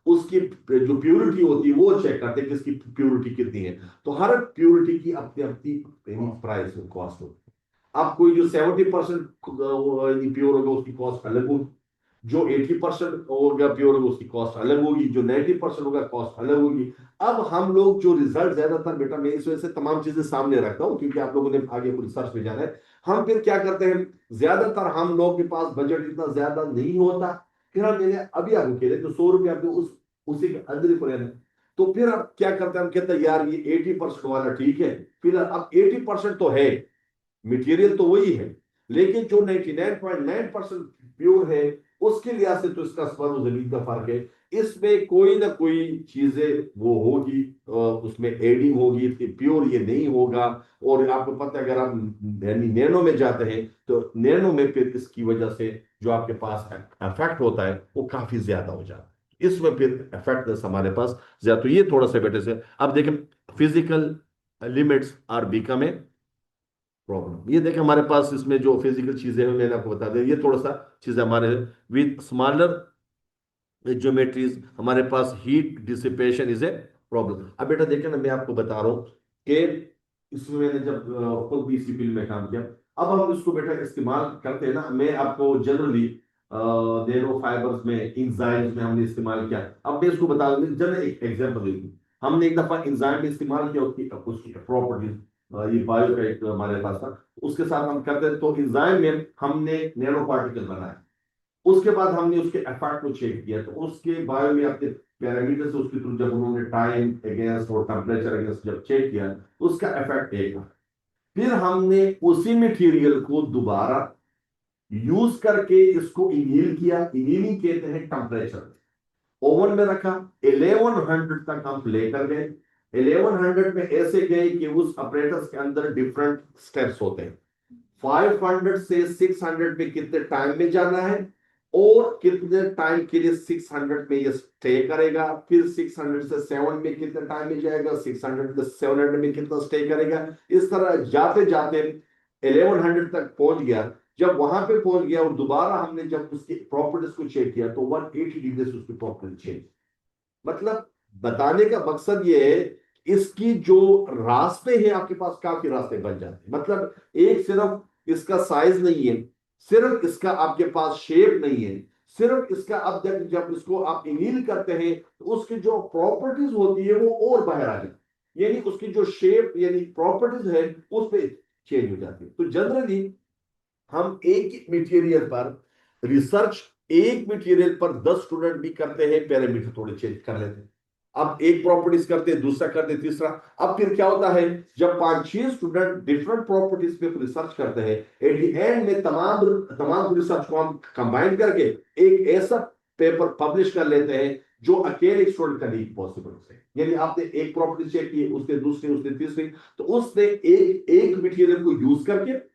उसकी जो प्योरिटी होती है वो चेक करते हैं कि इसकी प्योरिटी कितनी है। तो हर प्योरिटी की अपनी अपनी प्राइस कॉस्ट होती है। अब कोई जो 70% प्योर होगा उसकी कॉस्ट अलग होगी, जो 80% होगा प्योर होगा उसकी कॉस्ट अलग होगी, जो 90% होगा कॉस्ट अलग होगी। अब हम लोग जो रिजल्ट, ज्यादातर बेटा मैं इस वजह से तमाम चीजें सामने रखता हूँ क्योंकि आप लोगों ने आगे रिसर्च में जाना है, हम फिर क्या करते हैं, ज्यादातर हम लोग के पास बजट इतना ज्यादा नहीं होता, फिर हम मैंने अभी आपको कह रहे तो 100 रुपये आपको उसी के अंदर ही पड़े हैं। तो फिर अब क्या करते हैं, हम कहते हैं यार ये 80% वाला ठीक है, फिर अब 80% तो है, मटेरियल तो वही है, लेकिन जो 99.9% प्योर है उसके लिहाज से तो इसका आसमान और जमीन का फर्क है। इसमें कोई ना कोई चीजें वो होगी, उसमें एडिंग होगी, प्योर ये नहीं होगा। और आपको पता है अगर आप यानी नैनो में जाते हैं तो नैनो में फिर इसकी वजह से जो आपके पास इफेक्ट होता है वो काफी ज्यादा हो जाता है, इसमें फिर इफेक्ट हमारे पास ज्यादा। तो ये थोड़ा सा बेटे से अब देखें, physical limits are becoming problem. ये देखें हमारे पास इसमें जो फिजिकल चीजें हैं मैंने आपको बता दिया, ये थोड़ा सा चीजें हमारे विद स्मॉलर ज्योमेट्रीज हमारे पास heat dissipation is a problem. अब बेटा देखें ना, मैं आपको बता रहा हूं कि इसमें मैंने जब खुद भी इसी फील्ड में काम किया, अब हम इसको बेटा इस्तेमाल करते हैं ना, मैं आपको जनरली नैनो फाइबर्स में, इंजाइम्स में हमने इस्तेमाल किया। अब मैं इसको बता दूं, जनरल एक एग्जांपल दे दूं, हमने एक दफा इंजाइम में इस्तेमाल किया, उसकी प्रॉपर्टीज, ये बायो का एक हमारे पास था, उसके साथ हम करते हैं। तो इंजाइम में हमने नैनो पार्टिकल बनाए, उसके बाद हमने उसके इफेक्ट को चेक किया, तो उसके बायो में अपने पैरामीटर से उसके थ्रू जब उन्होंने टाइम अगेंस्ट और टेम्परेचर अगेंस्ट जब चेक किया तो उसका इफेक्ट एक था। फिर हमने उसी मटेरियल को दोबारा यूज करके इसको इनील किया, इनीलिंग कहते हैं टेम्परेचर, ओवन में रखा, 1100 तक हम लेकर गए। 1100 में ऐसे गए कि उस ऑपरेटर्स के अंदर डिफरेंट स्टेप्स होते हैं। 500 से 600 में कितने टाइम में जाना है और कितने टाइम के लिए 600 में ये स्टे करेगा, फिर 600 से 7 में कितने टाइम में जाएगा, 600 से 700 में कितना स्टे करेगा। इस तरह जाते जाते 1100 तक पहुंच गया। जब वहां पे पहुंच गया और दोबारा हमने जब उसकी प्रॉपर्टीज को चेक किया तो 180 डिग्री से उसकी प्रॉपर्टी चेंज। मतलब बताने का मकसद ये है, इसकी जो रास्ते हैं आपके पास काफी रास्ते बन जाते हैं। मतलब एक सिर्फ इसका साइज नहीं है, सिर्फ इसका आपके पास शेप नहीं है, सिर्फ इसका अब जब जब इसको आप इनील करते हैं तो उसकी जो प्रॉपर्टीज होती है वो और बाहर आ जाती है, यानी उसकी जो शेप यानी प्रॉपर्टीज है उस पर चेंज हो जाती है। तो जनरली हम एक ही मटेरियल पर रिसर्च, एक मटेरियल पर 10 स्टूडेंट भी करते हैं, पैरामीटर थोड़े चेंज कर लेते हैं। अब एक प्रॉपर्टीज करते हैं, दूसरा करते हैं, तीसरा। अब फिर क्या होता है, जब 5-6 स्टूडेंट डिफरेंट प्रॉपर्टीज पे रिसर्च करते हैं, एट द एंड में तमाम रिसर्च को हम कंबाइन करके एक ऐसा पेपर पब्लिश कर लेते हैं जो अकेले स्टूडेंट का नहीं पॉसिबल है। यानी आपने एक प्रॉपर्टी चेक की, उसने दूसरी, उसने तीसरी, तो उसने एक मटेरियल को यूज करके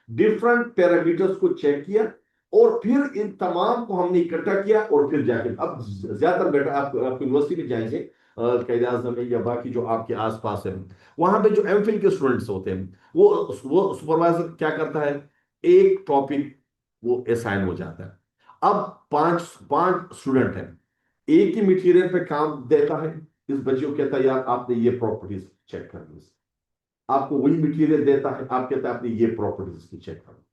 डिफरेंट पैरामीटर्स को चेक किया और फिर इन तमाम को हमने इकट्ठा किया और फिर जाके अब ज्यादातर बेटा आप यूनिवर्सिटी में जाएंगे, कायदे आजम में या बाकी जो आपके आसपास है, वहां पे जो एमफिल के स्टूडेंट्स होते हैं वो सुपरवाइजर क्या करता है, एक टॉपिक वो असाइन हो जाता है। अब पांच पांच स्टूडेंट हैं, एक ही मटेरियल पे काम देता है, इस बच्चे को कहता है यार आपने ये प्रॉपर्टीज चेक करनी, आपको वही मटेरियल देता है, आप कहते हैं आपने ये प्रॉपर्टीज की चेक करो,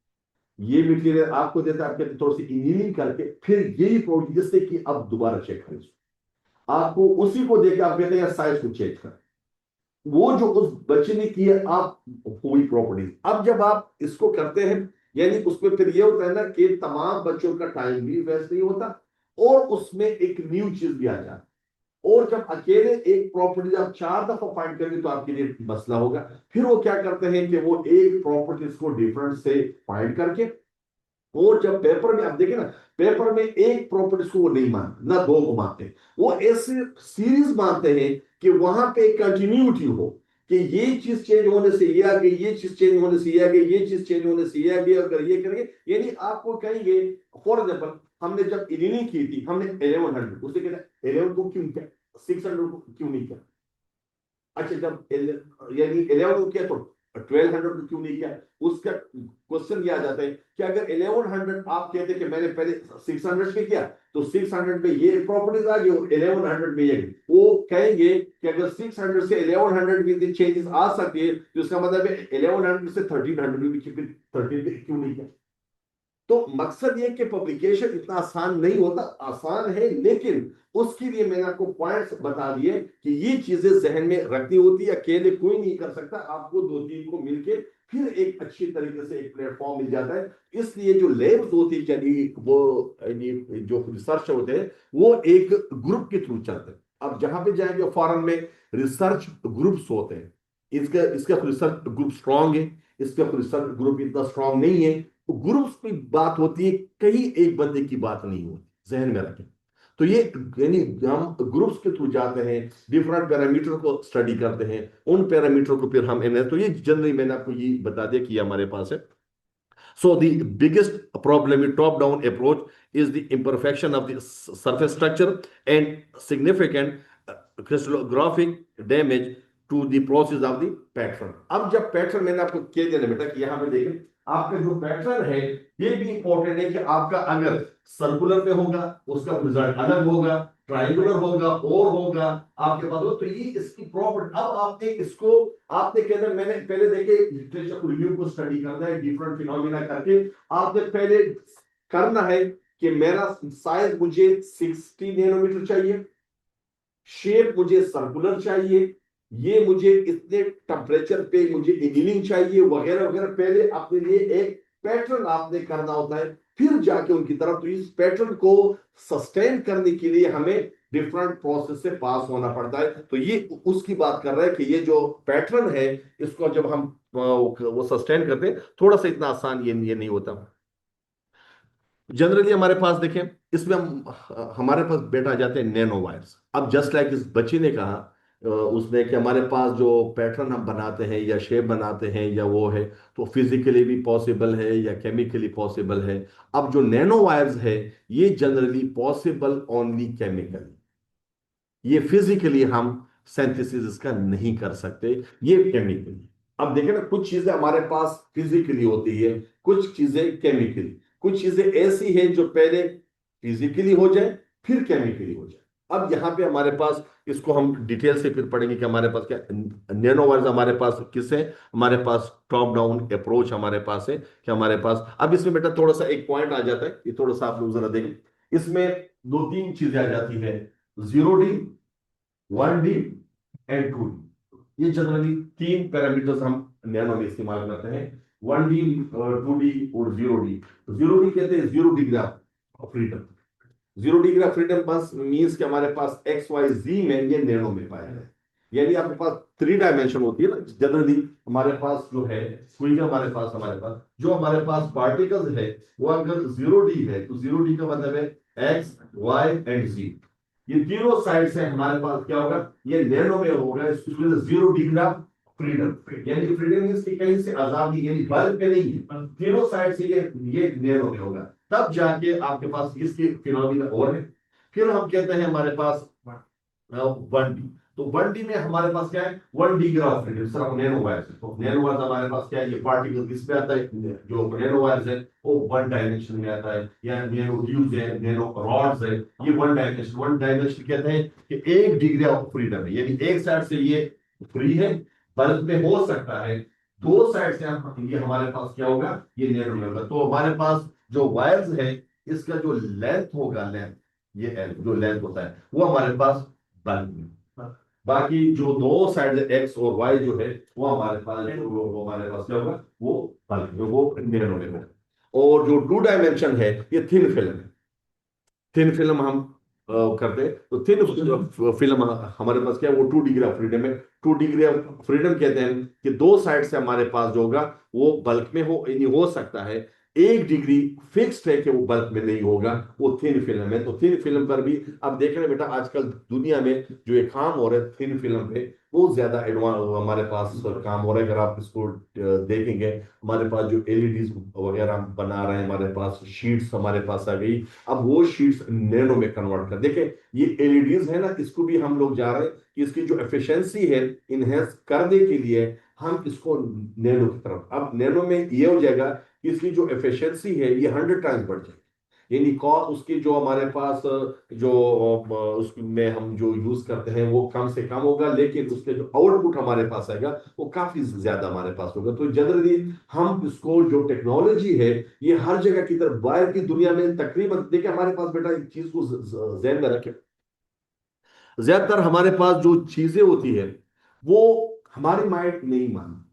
ये मटेरियल आपको देता है, आप कहते हैं थोड़ी सी इनीलिंग करके फिर यही प्रॉपर्टी जिससे कि अब दोबारा चेक करें, आपको उसी को देकर आप कहते हैं साइज को चेक करें, वो जो उस बच्चे ने किया आप वही प्रॉपर्टीज। अब जब आप इसको करते हैं यानी उसमें फिर ये होता है ना कि तमाम बच्चों का टाइम भी वेस्ट नहीं होता और उसमें एक न्यू चीज भी आ जाती है। और जब अकेले एक प्रॉपर्टी आप 4 दफा फाइंड करेंगे तो आपके लिए मसला होगा। फिर वो क्या करते हैं कि वो एक प्रॉपर्टीज को डिफरेंट से फाइंड करके, और जब पेपर में आप देखें ना, पेपर में एक प्रॉपर्टीज को वो नहीं मानते, ना दो को मानते, वो ऐसे सीरीज मानते हैं कि वहां पे कंटिन्यूटी हो, कि ये चीज चेंज होने से ये आ गई, ये चीज चेंज होने से ये आ गई, ये चीज चेंज होने से ये आ गई, अगर ये करेंगे यानी आपको कहेंगे। फॉर एग्जाम्पल हमने जब इनिंग की थी, हमने 1100 उससे कहते 11 को क्यों किया, 600 को क्यों नहीं किया। अच्छा जब यानी 11 को किया तो 1200 को क्यों नहीं किया, उसका क्वेश्चन ये आ जाता है कि अगर 1100 आप कहते कि मैंने पहले 600 पे किया तो 600 में ये प्रॉपर्टीज आ गई और 1100 में ये, वो कहेंगे कि अगर 600 से 1100 में चेंजेस आ सकती है तो उसका मतलब है 1100 से 1300 में भी 13 पे क्यों नहीं किया। तो मकसद ये कि पब्लिकेशन इतना आसान नहीं होता, आसान है लेकिन उसके लिए मैंने आपको पॉइंट्स बता दिए कि ये चीजें जहन में रखनी होती है, अकेले कोई नहीं कर सकता, आपको 2-3 को मिलके फिर एक अच्छी तरीके से एक प्लेटफॉर्म मिल जाता है। इसलिए जो लैब्स होती है यानी वो यानी जो रिसर्च होते हैं वो एक ग्रुप के थ्रू चलते हैं। अब जहां पे जाएंगे फॉरेन में रिसर्च ग्रुप्स होते हैं, इसका इसका रिसर्च ग्रुप स्ट्रांग है, इसका रिसर्च ग्रुप इतना स्ट्रांग नहीं है। तो ग्रुप्स की बात होती है, कहीं एक बंदे की बात नहीं होती, जहन में रखें। तो ये यानी हम ग्रुप्स के थ्रू जाते हैं, डिफरेंट पैरामीटर को स्टडी करते हैं, उन पैरामीटर को फिर हम तो ये जनरली मैंने आपको ये बता दिया कि हमारे पास है। So the biggest problem with top-down approach is the imperfection of the surface structure and significant crystallographic damage to the process of the pattern। अब जब पैटर्न मैंने आपको कह दिया ना बेटा कि यहाँ पे देखें आपका जो पैटर्न है ये भी इंपॉर्टेंट है कि आपका अगर सर्कुलर पे होगा उसका रिजल्ट अलग होगा, ट्राइंगुलर होगा और होगा आपके पास हो, तो ये इसकी प्रॉपर्टी। अब आपने इसको आपने कहना मैंने पहले देखे लिटरेचर रिव्यू को स्टडी करना है, डिफरेंट फिनोमिना करके आपने पहले करना है कि मेरा साइज मुझे 60 नैनोमीटर चाहिए, शेप मुझे सर्कुलर चाहिए, ये मुझे इतने टेम्परेचर पे मुझे इनिलिंग चाहिए वगैरह वगैरह। पहले अपने लिए एक पैटर्न आपने करना होता है, फिर जाके उनकी तरफ। तो इस पैटर्न को सस्टेन करने के लिए हमें डिफरेंट प्रोसेस से पास होना पड़ता है। तो ये उसकी बात कर रहा है कि ये जो पैटर्न है इसको जब हम वो सस्टेन करते हैं, थोड़ा सा इतना आसान ये नहीं होता। जनरली हमारे पास देखें, इसमें हमारे पास बेटा आ जाते हैं नैनो वायर्स। अब जस्ट लाइक इस बच्ची ने कहा उसने कि हमारे पास जो पैटर्न हम बनाते हैं या शेप बनाते हैं या वो है, तो फिजिकली भी पॉसिबल है या केमिकली पॉसिबल है। अब जो नैनो वायर्स है, ये जनरली पॉसिबल ओनली केमिकली, ये फिजिकली हम सिंथेसिस इसका नहीं कर सकते, ये केमिकली। अब देखें ना, कुछ चीजें हमारे पास फिजिकली होती है, कुछ चीजें केमिकली, कुछ चीजें ऐसी हैं जो पहले फिजिकली हो जाए फिर केमिकली हो जाए। अब यहाँ पे हमारे पास, इसको हम डिटेल से फिर पढ़ेंगे कि हमारे पास क्या नैनो वायर्स हमारे पास किस है। हमारे पास टॉप डाउन अप्रोच हमारे पास है कि हमारे पास, अब इसमें बेटा थोड़ा सा एक पॉइंट आ जाता है, ये थोड़ा सा आप लोग जरा देखें। इसमें दो तीन चीजें आ जाती है, 0D, 1D एंड 2D। ये जनरली तीन पैरामीटर्स हम नैनो में इस्तेमाल करते हैं, 1D, 2D और 0D। 0D कहते हैं 0 degree of freedom. 0 degree of freedom बस मीन्स कि हमारे पास एक्स वाई जी में ये नैनो में पाया है। यानी आपके पास 3 डायमेंशन होती है ना जनरली, हमारे पास जो है कोई का हमारे पास जो हमारे पास पार्टिकल्स है, वो अगर 0D है तो 0D का मतलब है एक्स वाई एंड जी। ये तीनों साइड से हमारे पास क्या होगा, ये नैनो में होगा। इसमें 0 डिग्री ऑफ फ्रीडम, यानी फ्रीडम मीन्स कि कहीं से आजादी, यानी बल्ब पे नहीं है, तीनों साइड से ये नैनो में होगा। तब जाके आपके पास इसकी फिनोमिना और है। फिर हम कहते हैं हमारे पास 1D। तो 1D में हमारे पास क्या है, 1 डिग्री ऑफ फ्रीडम, सिर्फ नैनो वायर्स। तो नैनो वायर्स हमारे पास क्या है, ये पार्टिकल किस पे आता है, जो नैनो वायर्स है वो 1 डायमेंशन में आता है, या नैनो ट्यूब्स है, नैनो रॉड्स है, ये 1 डायमेंशन। 1 डायमेंशन कहते हैं कि 1 डिग्री ऑफ फ्रीडम है, यानी एक साइड से ये फ्री है, बल्ब में हो सकता है, दो साइड से हम, ये हमारे पास क्या होगा, ये नैनो में होगा। तो हमारे पास जो वायर्स है, इसका जो लेंथ होगा, लेंथ, ये एल जो लेंथ होता है वो हमारे पास बल्ब में। बाकी जो दो साइड एक्स और वाई जो है, वो हमारे पास वो हमारे पास क्या होगा, वो बल्ब में, वो नैनो में होगा। और जो 2 डायमेंशन है, ये थिन फिल्म है। थिन फिल्म हम करते हैं, तो थिन फिल्म हमारे पास क्या है, वो 2 डिग्री ऑफ फ्रीडम है। 2 डिग्री ऑफ फ्रीडम कहते हैं कि दो साइड से हमारे पास जो होगा वो बल्क में हो, यानी हो सकता है। 1 डिग्री फिक्स्ड है कि वो बल्क में नहीं होगा, वो थिन फिल्म है। तो थिन फिल्म पर भी अब देख रहे हैं बेटा, आजकल दुनिया में जो ये काम हो रहा है थिन फिल्म पे, बहुत ज्यादा एडवांस हमारे पास काम हो रहा है। अगर आप इसको देखेंगे, हमारे पास जो एलईडीज वगैरह हम बना रहे हैं, हमारे पास शीट्स हमारे पास आ गई। अब वो शीट्स नैनो में कन्वर्ट कर, देखें ये एलईडीज है ना, इसको भी हम लोग जा रहे हैं कि इसकी जो एफिशिएंसी है इनहेंस करने के लिए हम इसको नैनो की तरफ, अब नैनो में ये हो जाएगा कि इसकी जो एफिशिएंसी है ये 100 टाइम्स बढ़ जाएगी। यानी कॉस्ट उसकी जो हमारे पास जो उसमें हम जो यूज करते हैं वो कम से कम होगा, लेकिन उसके जो आउटपुट हमारे पास आएगा वो काफी ज्यादा हमारे पास होगा। तो जनरली हम इसको, जो टेक्नोलॉजी है, ये हर जगह की तरफ, बाहर की दुनिया में तकरीबन, देखिए हमारे पास बेटा एक चीज को जहन में रखें, ज्यादातर हमारे पास जो चीजें होती है वो हमारी माइंड नहीं मानती,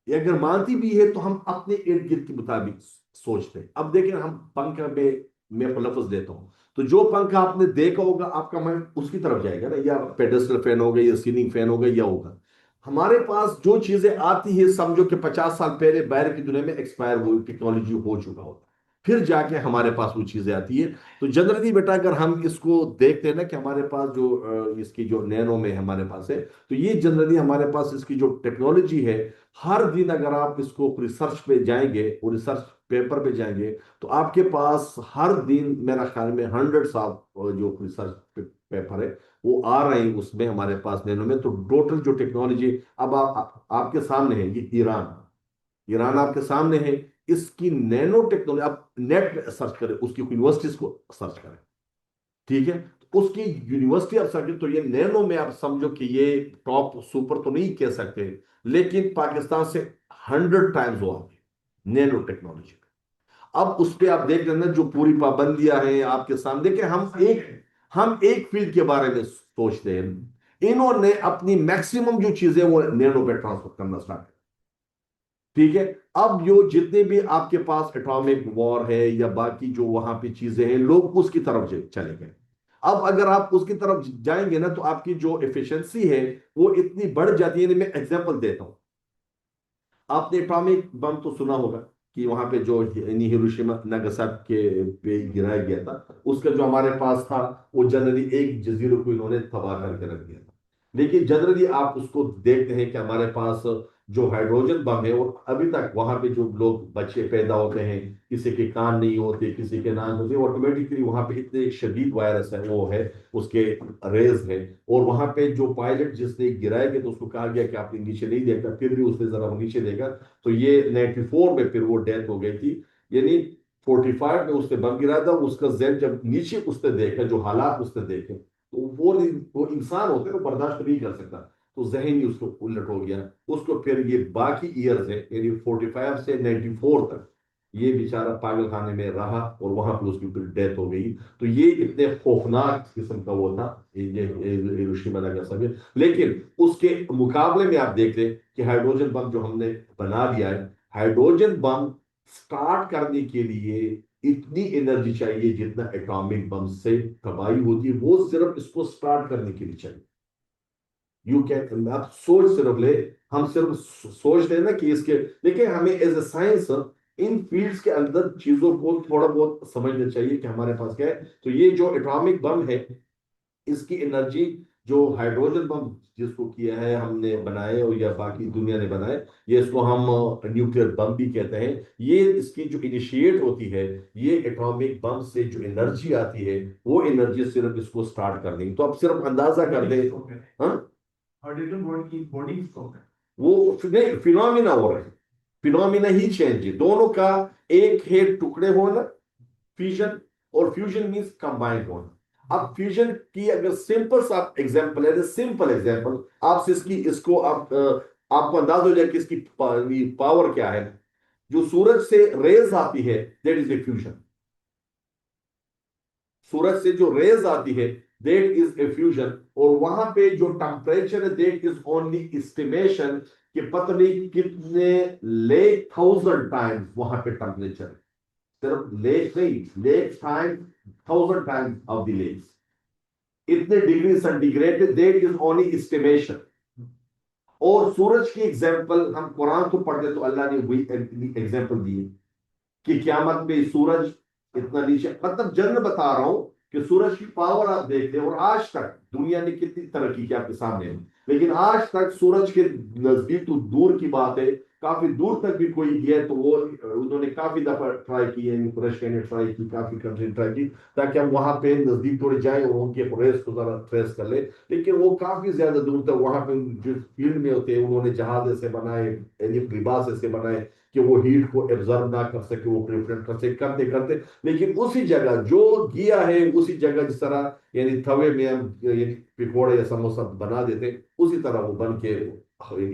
ये अगर मानती भी है तो हम अपने इर्द गिर्द के मुताबिक सोचते हैं। अब देखिए हम पंखा में, मैं लफ्ज देता हूं, तो जो पंखा आपने देखा होगा आपका माइंड उसकी तरफ जाएगा ना, या पेडेस्टल फैन होगा या सीलिंग फैन होगा या होगा। हमारे पास जो चीजें आती है, समझो कि 50 साल पहले बाहर की दुनिया में एक्सपायर हुई टेक्नोलॉजी हो चुका होता है, फिर जाके हमारे पास वो चीजें आती है। तो जनरली बेटा अगर हम इसको देखते हैं ना कि हमारे पास जो इसकी जो नैनो में हमारे पास है, तो ये जनरली हमारे पास इसकी जो टेक्नोलॉजी है, हर दिन अगर आप इसको रिसर्च पे जाएंगे और रिसर्च पेपर पे जाएंगे, तो आपके पास हर दिन मेरा ख्याल में 100 जो रिसर्च पेपर है वो आ रहे हैं उसमें हमारे पास नैनो में। तो टोटल जो टेक्नोलॉजी अब आपके सामने है, ये ईरान, ईरान आपके सामने है, इसकी नैनो टेक्नोलॉजी आप नेट पे सर्च करें, उसकी यूनिवर्सिटीज को सर्च करें, ठीक है, तो उसकी यूनिवर्सिटी आप सर्च करें, तो ये नैनो में आप समझो कि ये टॉप सुपर तो नहीं कह सकते, लेकिन पाकिस्तान से 100 टाइम्स वो आगे नैनो टेक्नोलॉजी। अब उस पर आप देख लेना जो पूरी पाबंदियां हैं आपके सामने, देखिए हम एक फील्ड के बारे में सोचते हैं, इन्होंने अपनी मैक्सिमम जो चीजें वो नैनो पे ट्रांसफर करना स्टार्ट, ठीक है। अब जो जितने भी आपके पास एटॉमिक वॉर है या बाकी जो वहां पे चीजें हैं, लोग उसकी तरफ चले गए। अब अगर आप उसकी तरफ जाएंगे ना, तो आपकी जो एफिशिएंसी है वो इतनी बढ़ जाती है। मैं एग्जांपल देता हूं, आपने एटॉमिक बम तो सुना होगा, कि वहां पे जो हिरोशिमा नागासाकी के पे गिराया गया था, उसका जो हमारे पास था वो जनरली एक जजीरे को इन्होंने तबाह करके रख दिया था। लेकिन जनरली आप उसको देखते हैं कि हमारे पास जो हाइड्रोजन बम है, और अभी तक वहां पे जो लोग बच्चे पैदा होते हैं, किसी के कान नहीं होते, किसी के नाक होते, ऑटोमेटिकली वहां पे इतने एक शदीद वायरस है, वो है उसके रेज है। और वहां पे जो पायलट जिसने गिराया गया तो उसको कहा गया कि आपने नीचे नहीं देखा, फिर भी उसने जरा नीचे देखा, तो ये 94 में फिर वो डेथ हो गई थी। यानी 45 में उसने बम गिराया था, उसका जहन जब नीचे उसने देखा, जो हालात उसने देखे, तो वो इंसान होते हैं, वो बर्दाश्त नहीं कर सकता, तो जहन ही उसको उलट हो गया। उसको फिर ये बाकी ईयर्स है, यानी 45 से 94 तक ये बेचारा पागल खाने में रहा, और वहां पर उसकी फिर डेथ हो गई। तो ये इतने खौफनाक किस्म का वो था, ये हिरोशिमा नागासाकी। लेकिन उसके मुकाबले में आप देख लें कि हाइड्रोजन बम जो हमने बना दिया है, हाइड्रोजन बम स्टार्ट करने के लिए इतनी एनर्जी चाहिए जितना एटॉमिक बम से तबाही होती है, वो सिर्फ इसको स्टार्ट करने के लिए चाहिए। यू कैन, आप सोच सिर्फ ले, हम सिर्फ सोच लेना कि इसके, देखिए हमें as a science in fields के अंदर चीजों को थोड़ा बहुत समझना चाहिए कि हमारे पास क्या है। तो ये जो एटॉमिक बम है, इसकी एनर्जी, जो हाइड्रोजन बम जिसको किया है हमने बनाए, और या बाकी दुनिया ने बनाए, ये इसको हम न्यूक्लियर बम भी कहते हैं। ये इसकी जो इनिशिएट होती है, ये एटॉमिक बम से जो एनर्जी आती है, वो एनर्जी सिर्फ इसको स्टार्ट कर देंगे। तो आप सिर्फ अंदाजा कर दे। हाँ, हाइड्रोजन बॉन्ड की बॉडी स्कोप है। वो नहीं, फिनोमिना हो रहा है, फिनोमिना ही चेंज है दोनों का। एक है टुकड़े होना, फ्यूजन, और फ्यूजन मींस कंबाइंड होना। अब फ्यूजन की अगर सिंपल सा एग्जांपल है, सिंपल एग्जांपल, आप इसकी इसको आप आपको अंदाज हो जाए कि इसकी पावर क्या है। जो सूरज से रेज आती है, दैट इज ए फ्यूजन। सूरज से जो रेज आती है, दैट इज ए फ्यूजन। और वहां पे जो टेम्परेचर है, दैट इज ओनली एस्टिमेशन, कि पता नहीं कितने लेक थाउजेंड टाइम्स वहां पे टेम्परेचर है। सिर्फ लेक नहीं, lake time thousand times of the lakes, इतने degree centigrade, that is only estimation. और सूरज की एग्जांपल हम कुरान को पढ़ते तो अल्लाह ने वही एग्जांपल दी है कि क़यामत में सूरज इतना नीचे, मतलब जन्म बता रहा हूं कि सूरज की पावर आप देखते हैं। और आज तक दुनिया ने कितनी तरक्की की आपके सामने है, लेकिन आज तक सूरज के नजदीक तो दूर की बात है, काफी दूर तक भी कोई गया तो वो उन्होंने काफी दफा ट्राई की है, रशिया ने ट्राई की, काफी कंट्री ट्राई की, ताकि हम वहां पे नजदीक थोड़े जाएं और उनके रेस को जरा ट्रेस कर ले। लेकिन वो काफी ज्यादा दूर तक वहां पे जिस फील्ड में होते हैं, उन्होंने जहाज ऐसे बनाए, लिबास ऐसे बनाए कि वो हीट को एब्जॉर्ब ना कर सके, वो प्रिवेंट कर सके, करते करते। लेकिन उसी जगह जो गिया है, उसी जगह जिस तरह यानी तवे में हम यानी पकौड़े या समोसा बना देते, उसी तरह वो बन के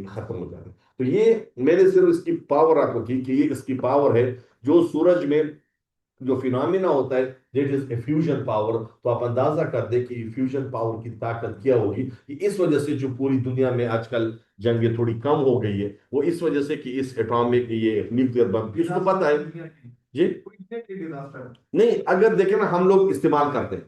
खत्म हो जाते। तो ये मैंने सिर्फ इसकी पावर आपको की कि ये इसकी पावर है, जो सूरज में जो फिनोमिना होता है, that is A fusion power. तो आप अंदाजा कर दे कि फ्यूजन पावर की ताकत क्या होगी। कि इस वजह से जो पूरी दुनिया में आजकल जंगें थोड़ी कम हो गई है, वो इस वजह से कि इस एटॉमिक ये न्यूक्लियर बम, इसको पता है जी। नहीं, अगर देखें ना, हम लोग इस्तेमाल करते हैं,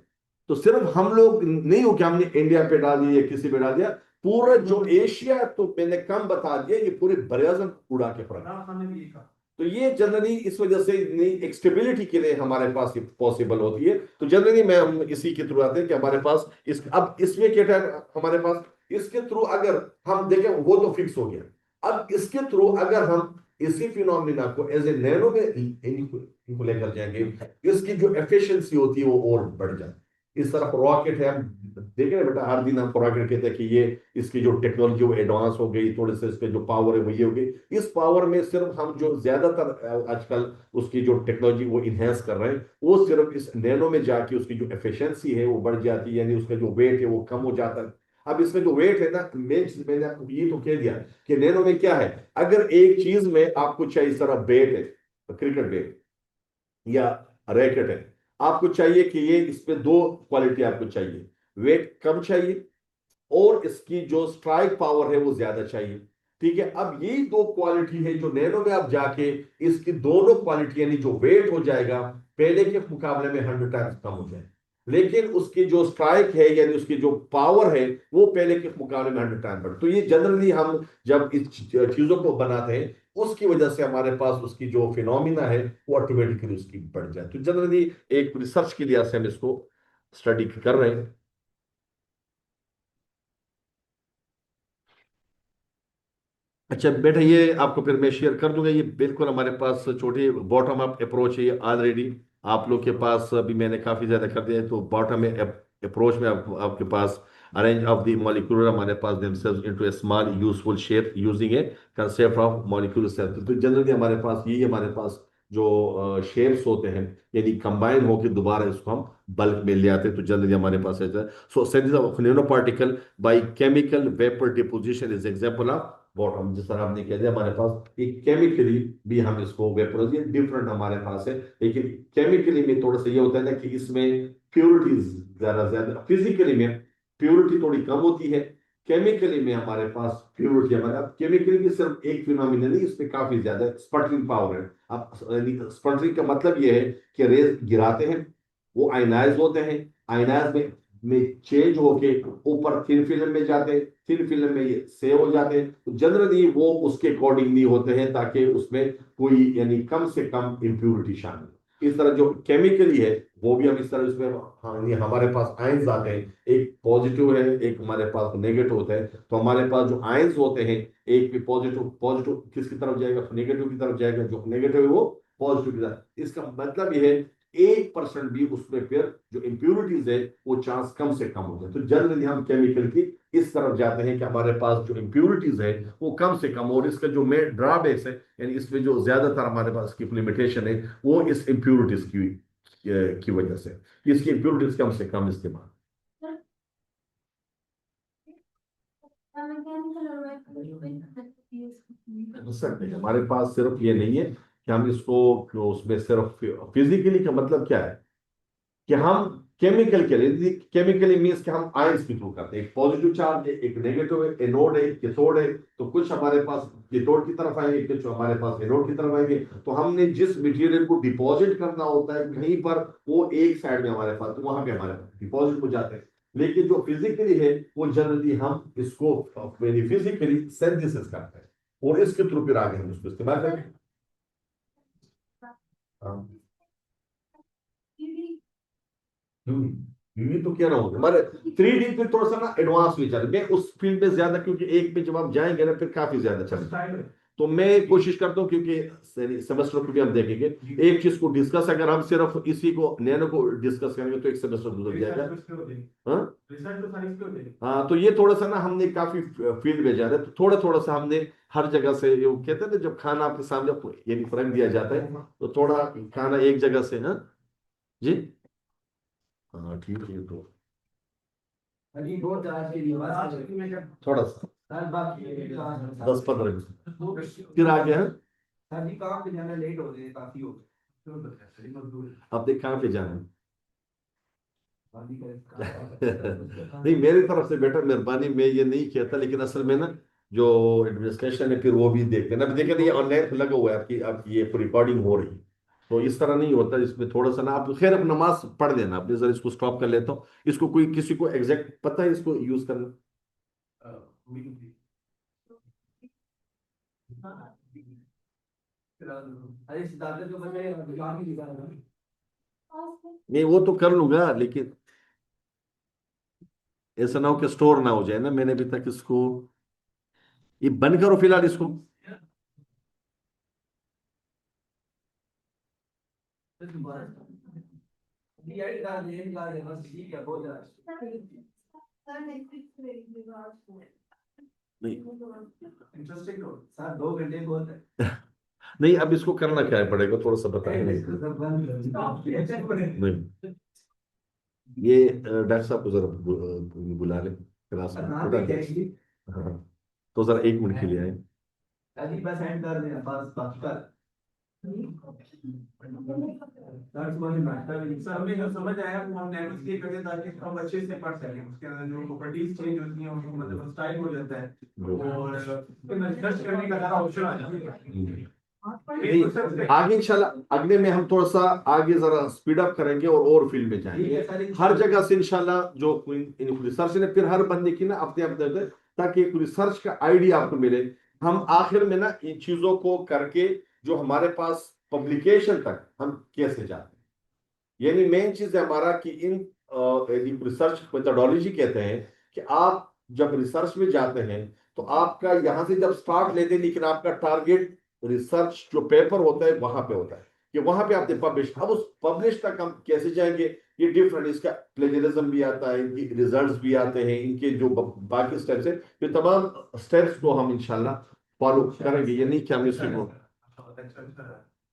तो सिर्फ हम लोग नहीं हो कि हमने इंडिया पे डाल दिया या किसी पे डाल दिया, पूरा जो एशिया, तो मैंने कम बता दिया, ये पूरे बराज़म उड़ा के पड़ा। तो ये जनरली इस वजह से एक स्टेबिलिटी के लिए हमारे पास ये पॉसिबल होती है। तो जनरली मैं हम इसी के थ्रू आते हैं कि हमारे पास अब इसमें क्या है, हमारे पास इसके थ्रू अगर हम देखें, वो तो फिक्स हो गया। अब इसके थ्रू अगर हम इसी फिनोमिना को एज ए नैनो में इनको लेकर जाएंगे, इसकी जो एफिशिएंसी होती है वो और बढ़ जाए। इस तरफ रॉकेट है, हम देख रहे हैं बेटा, हर दिन हम रॉकेट कहते हैं कि ये इसकी जो टेक्नोलॉजी वो एडवांस हो गई, थोड़े से इसके जो पावर है वो ये हो गई। इस पावर में सिर्फ हम जो ज्यादातर आजकल उसकी जो टेक्नोलॉजी वो इन्हेंस कर रहे हैं, वो सिर्फ इस नैनो में जाके उसकी जो एफिशिएंसी है वो बढ़ जाती है, यानी उसका जो वेट है वो कम हो जाता है। अब इसमें जो वेट है ना, मैंने आपको ये तो कह दिया कि नैनो में क्या है। अगर एक चीज में आपको चाहिए, इस तरह बैट है, क्रिकेट बैट या रैकेट है, आपको चाहिए कि ये इसमें दो क्वालिटी आपको चाहिए, वेट कम चाहिए और इसकी जो स्ट्राइक पावर है वो ज्यादा चाहिए। ठीक है, अब यही दो क्वालिटी है जो नैनो में आप जाके इसकी दोनों क्वालिटी, यानी जो वेट हो जाएगा पहले के मुकाबले में 100 टाइम्स कम हो जाए, लेकिन उसकी जो स्ट्राइक है यानी उसकी जो पावर है वो पहले के मुकाबले में 100 टाइम बढ़। तो ये जनरली हम जब इस चीजों को बनाते हैं, उसकी वजह से हमारे पास उसकी जो फिनोमिना है वो ऑटोमेटिकली उसकी बढ़ जाए। तो जनरली एक रिसर्च के लिए हम इसको स्टडी कर रहे हैं। अच्छा बेटा, ये आपको फिर मैं शेयर कर दूंगा। ये बिल्कुल हमारे पास छोटी बॉटम अप अप्रोच है ये ऑलरेडी। आप लोग के पास अभी मैंने काफी ज्यादा कर दिया है, तो बॉटम अप्रोच में आपके पास अरेंज ऑफ द मॉलिक्यूलर हमारे पास themselves into a small useful shape using a concept of molecular cell। तो जनरली हमारे पास यही हमारे पास जो शेप्स होते हैं, यानी कंबाइन होकर दोबारा इसको हम बल्क में ले आते हैं। तो जनरली हमारे पास ऐसा है। So synthesis of nano particle by chemical vapour deposition is example of bottom. जिस तरह आपने कह दिया हमारे पास एक केमिकली भी हम इसको वेपर, ये डिफरेंट हमारे पास है, लेकिन केमिकली में थोड़ा सा ये होता है ना कि इसमें प्योरिटी ज्यादा, फिजिकली में प्योरिटी थोड़ी कम होती है, केमिकली में हमारे पास प्योरिटी हमारे, केमिकली की सिर्फ एक फिनोमिना नहीं, इसमें काफी ज्यादा स्पटरिंग पावर है। अब स्पटरिंग का मतलब ये है कि रेज गिराते हैं, वो आयनाइज होते हैं, आयनाइज में चेंज होके ऊपर थिन फिल्म में जाते हैं, थिन फिल्म में ये सेव हो जाते हैं। तो जनरली वो उसके अकॉर्डिंग नहीं होते हैं, ताकि उसमें कोई यानी कम से कम इम्प्यूरिटी शामिल। इस तरह जो केमिकली है वो भी हम इस तरह इसमें, हाँ, ये हमारे पास आयंस आते हैं, एक पॉजिटिव है एक हमारे पास नेगेटिव होता है। तो हमारे पास जो आयंस होते हैं, एक भी पॉजिटिव, पॉजिटिव किसकी तरफ जाएगा, नेगेटिव की तरफ जाएगा, जो नेगेटिव है वो पॉजिटिव की तरफ। इसका मतलब ये है 1% भी उसमें फिर जो इम्प्यूरिटीज है वो चांस कम से कम होता है। तो जनरली हम केमिकल की इस तरफ जाते हैं कि हमारे पास जो इम्प्यूरिटीज है वो कम से कम, और इसका जो मेन ड्रॉबैक्स है, यानी इसमें जो ज्यादातर हमारे पास की लिमिटेशन है वो इस इम्प्यूरिटीज की वजह से, इसकी इम्प्यूरिटीज कम से कम इस्तेमाल। सर नहीं, हमारे पास सिर्फ ये नहीं है कि हम इसको, उसमें सिर्फ फिजिकली का मतलब क्या है कि हम केमिकल के लिए, केमिकली मीन्स कि हम आयंस के थ्रू करते हैं, एक पॉजिटिव चार्ज है, एक नेगेटिव है, एनोड है, कैथोड है। तो कुछ हमारे पास कैथोड की तरफ आएंगे, कुछ हमारे पास एनोड की तरफ आएंगे। तो हमने जिस मटेरियल को डिपॉजिट करना होता है कहीं पर, वो एक साइड में हमारे पास, तो वहां पे हमारे पास डिपॉजिट हो जाते हैं। लेकिन जो फिजिकली है वो जनरली हम इसको फिजिकली सिंथेसिस करते हैं, और इसके थ्रू फिर आगे हम इसको इस्तेमाल करते हैं। हाँ। ये तो कह रहा हूँ हमारे 3D फिर थोड़ा सा ना एडवांस में चल, मैं उस फील्ड में ज्यादा, क्योंकि एक में जब आप जाएंगे ना फिर काफी ज्यादा चल, तो मैं कोशिश करता हूँ, क्योंकि सेमेस्टर को भी हम देखेंगे एक चीज को डिस्कस, अगर हम सिर्फ इसी को नैनो को डिस्कस करेंगे तो एक सेमेस्टर गुजर जाएगा। हाँ, तो ये थोड़ा सा ना हमने काफी फील्ड में जा रहे हैं, तो थोड़ा थोड़ा सा हमने हर जगह से, ये कहते हैं ना जब खाना आपके सामने यानी रख दिया जाता है, तो थोड़ा खाना एक जगह से, हाँ जी, हाँ ठीक है। तो थोड़ा सा 10-15 मिनट फिर आ गया है। अब देख कहाँ पे जाना है। नहीं, मेरी तरफ से बेटा मेहरबानी, मैं ये नहीं कहता, लेकिन असल में ना जो एडमिनिस्ट्रेशन है फिर वो भी देखते हैं ना। देखिए ये ऑनलाइन लगा हुआ है आपकी, आपकी ये रिकॉर्डिंग हो रही है, तो इस तरह नहीं होता। इसमें थोड़ा सा ना आप खैर अब नमाज पढ़ लेना, अपने जरा इसको स्टॉप कर लेता हूँ। इसको कोई किसी को एग्जैक्ट पता है इसको यूज करना? नहीं वो तो कर लूंगा, लेकिन ऐसा ना हो कि स्टोर ना हो जाए ना, मैंने अभी तक इसको, ये बंद करो फिलहाल इसको। नहीं नहीं, अब इसको करना क्या है पड़ेगा, थोड़ा सा बताएं। नहीं, ये डॉक्टर साहब को जरा बुला ले क्लास में, हाँ, तो जरा 1 मिनट के लिए आए। समझ आया, हम इसलिए करते ताकि हम अच्छे से पढ़ सकें, उसके अंदर जो प्रॉपर्टीज चेंज होती हैं उनको मतलब स्टाइल हो जाता है, और सर्च करने का ज़्यादा ऑप्शन आ जाता है। आगे इंशाल्लाह अगले में हम थोड़ा सा आगे जरा स्पीड अप करेंगे और फील्ड में जाएंगे हर जगह से इंशाल्लाह। जो रिसर्च ने फिर हर बंदे की ना अपने अपने, ताकि एक रिसर्च का आइडिया आपको मिले हम आखिर में ना इन चीजों को करके जो हमारे पास पब्लिकेशन तक हम कैसे जाते हैं, यानी मेन चीज है हमारा कि इन रिसर्च मेथोडोलॉजी कहते हैं कि आप जब रिसर्च में जाते हैं तो आपका यहां से जब स्टार्ट लेते हैं, लेकिन आपका टारगेट रिसर्च जो पेपर होता है वहां पे होता है कि वहां पे आपने पब्लिश, अब उस पब्लिश तक हम कैसे जाएंगे, ये डिफरेंट, इसका प्लेजरिज्म भी आता है, इनकी रिजल्ट्स भी आते हैं, इनके जो बाकी स्टेप्स है, ये तमाम स्टेप्स को हम इंशाल्लाह फॉलो करेंगे। ये नहीं कि हम इसको